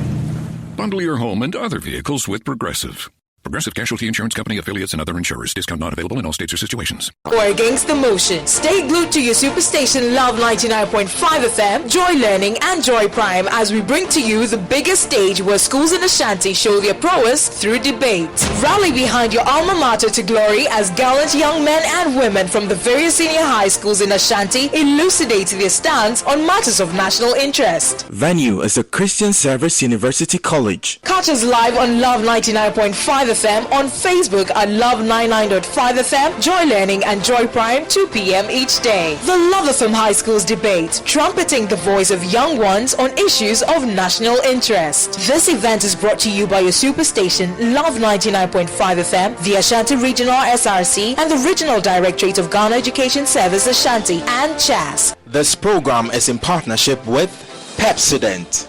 Bundle your home and other vehicles with Progressive. Progressive Casualty Insurance Company, affiliates, and other insurers. Discount not available in all states or situations. Or against the motion. Stay glued to your superstation Love 99.5 FM, Joy Learning, and Joy Prime as we bring to you the biggest stage where schools in Ashanti show their prowess through debate. Rally behind your alma mater to glory as gallant young men and women from the various senior high schools in Ashanti elucidate their stance on matters of national interest. Venue is the Christian Service University College. Catch us live on Love 99.5 FM, on Facebook at Love 99.5 FM, Joy Learning and Joy Prime, 2 p.m. each day. The Love FM High Schools debate, trumpeting the voice of young ones on issues of national interest. This event is brought to you by your superstation Love 99.5 FM, the Ashanti Regional SRC, and the Regional Directorate of Ghana Education Service Ashanti and CHAS. This program is in partnership with Pepsodent,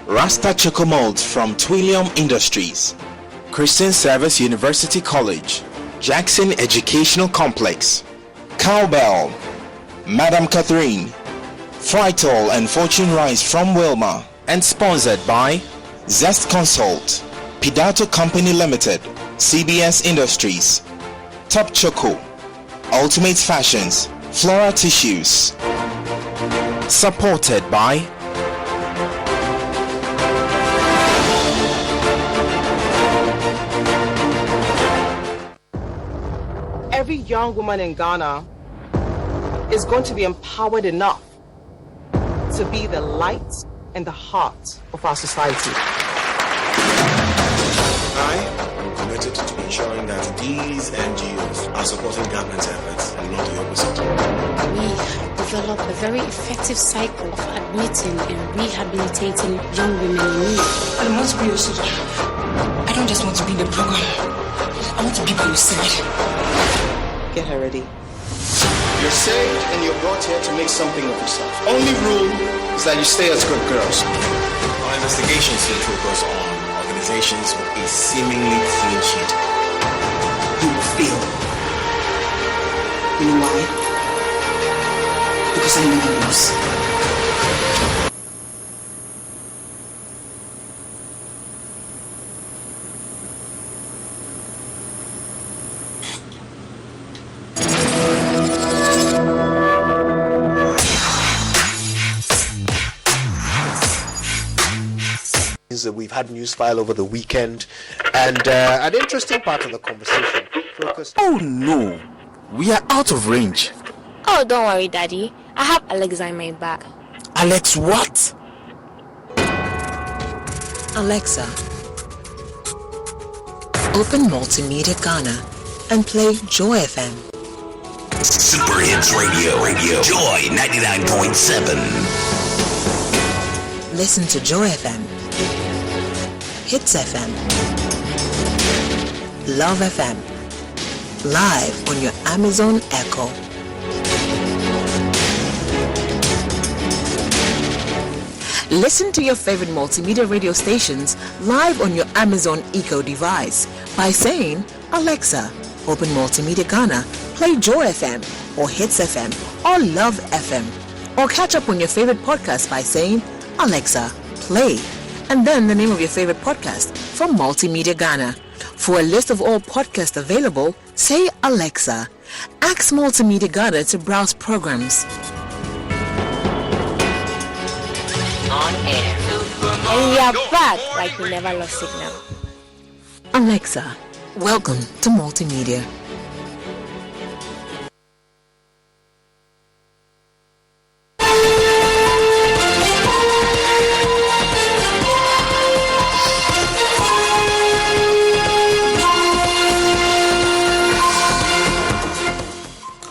Rasta Choco Molds from Twillium Industries, Christian Service University College, Jackson Educational Complex, Cowbell, Madam Catherine, Fritol and Fortune Rice from Wilma, and sponsored by Zest Consult, Pidato Company Limited, CBS Industries, Top Choco, Ultimate Fashions, Flora Tissues. Supported by every young woman in Ghana is going to be empowered enough to be the light and the heart of our society. I am committed to ensuring that these NGOs are supporting government efforts and not the opposite. We have developed a very effective cycle of admitting and rehabilitating young women in need. I want to be your soldier. I don't just want to be in the program. I want to be by your side. Get her ready. You're saved and you're brought here to make something of yourself. Only rule is that you stay as good girls. Our investigations here focus on organizations with a seemingly clean sheet. You will fail. You know why? Because I never lose. That we've had news file over the weekend, and an interesting part of the conversation focused. Oh no, we are out of range. Oh, don't worry, Daddy. I have Alexa in my bag. Alex, what? Alexa, open Multimedia Ghana and play Joy FM. Super Hits Radio, Joy 99.7. Listen to Joy FM, Hits FM, Love FM, live on your Amazon Echo. Listen to your favorite multimedia radio stations live on your Amazon Echo device by saying, Alexa, open Multimedia Ghana, play Joy FM or Hits FM or Love FM. Or catch up on your favorite podcast by saying, Alexa, play, and then the name of your favorite podcast from Multimedia Ghana. For a list of all podcasts available, say Alexa. Ask Multimedia Ghana to browse programs. On air. And we are back like we never lost signal. Alexa, welcome to Multimedia.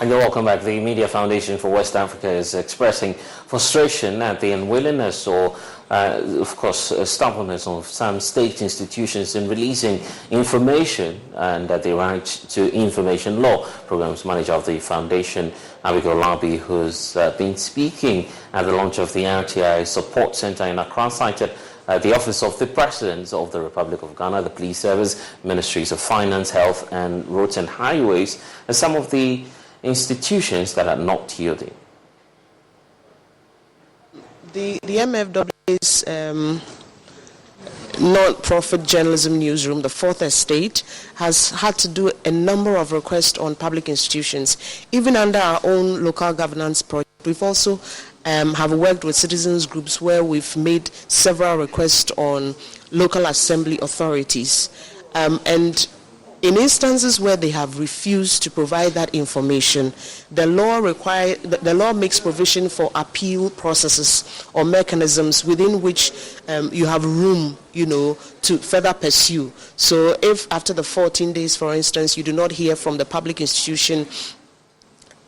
And you're welcome back. The Media Foundation for West Africa is expressing frustration at the unwillingness or, of course, stubbornness of some state institutions in releasing information and the right to information law. Programs manager of the foundation, Abigail Labi, who's been speaking at the launch of the RTI Support Center in Accra, cited the Office of the President of the Republic of Ghana, the Police Service, Ministries of Finance, Health and Roads and Highways, and some of the institutions that are not yielding. The MFW's non-profit journalism newsroom, the Fourth Estate, has had to do a number of requests on public institutions. Even under our own local governance project, we've also have worked with citizens groups where we've made several requests on local assembly authorities. And in instances where they have refused to provide that information, the law makes provision for appeal processes or mechanisms within which you have room, to further pursue. So if after the 14 days, for instance, you do not hear from the public institution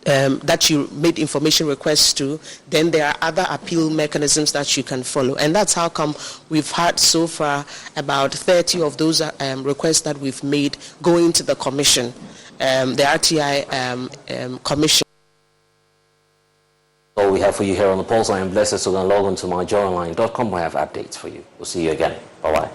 that you made information requests to, then there are other appeal mechanisms that you can follow. And that's how come we've had so far about 30 of those requests that we've made going to the commission, the RTI commission. All we have for you here on the Pulse. I am Blessed, so log on to myjoyonline.com. I have updates for you. We'll see you again. Bye-bye.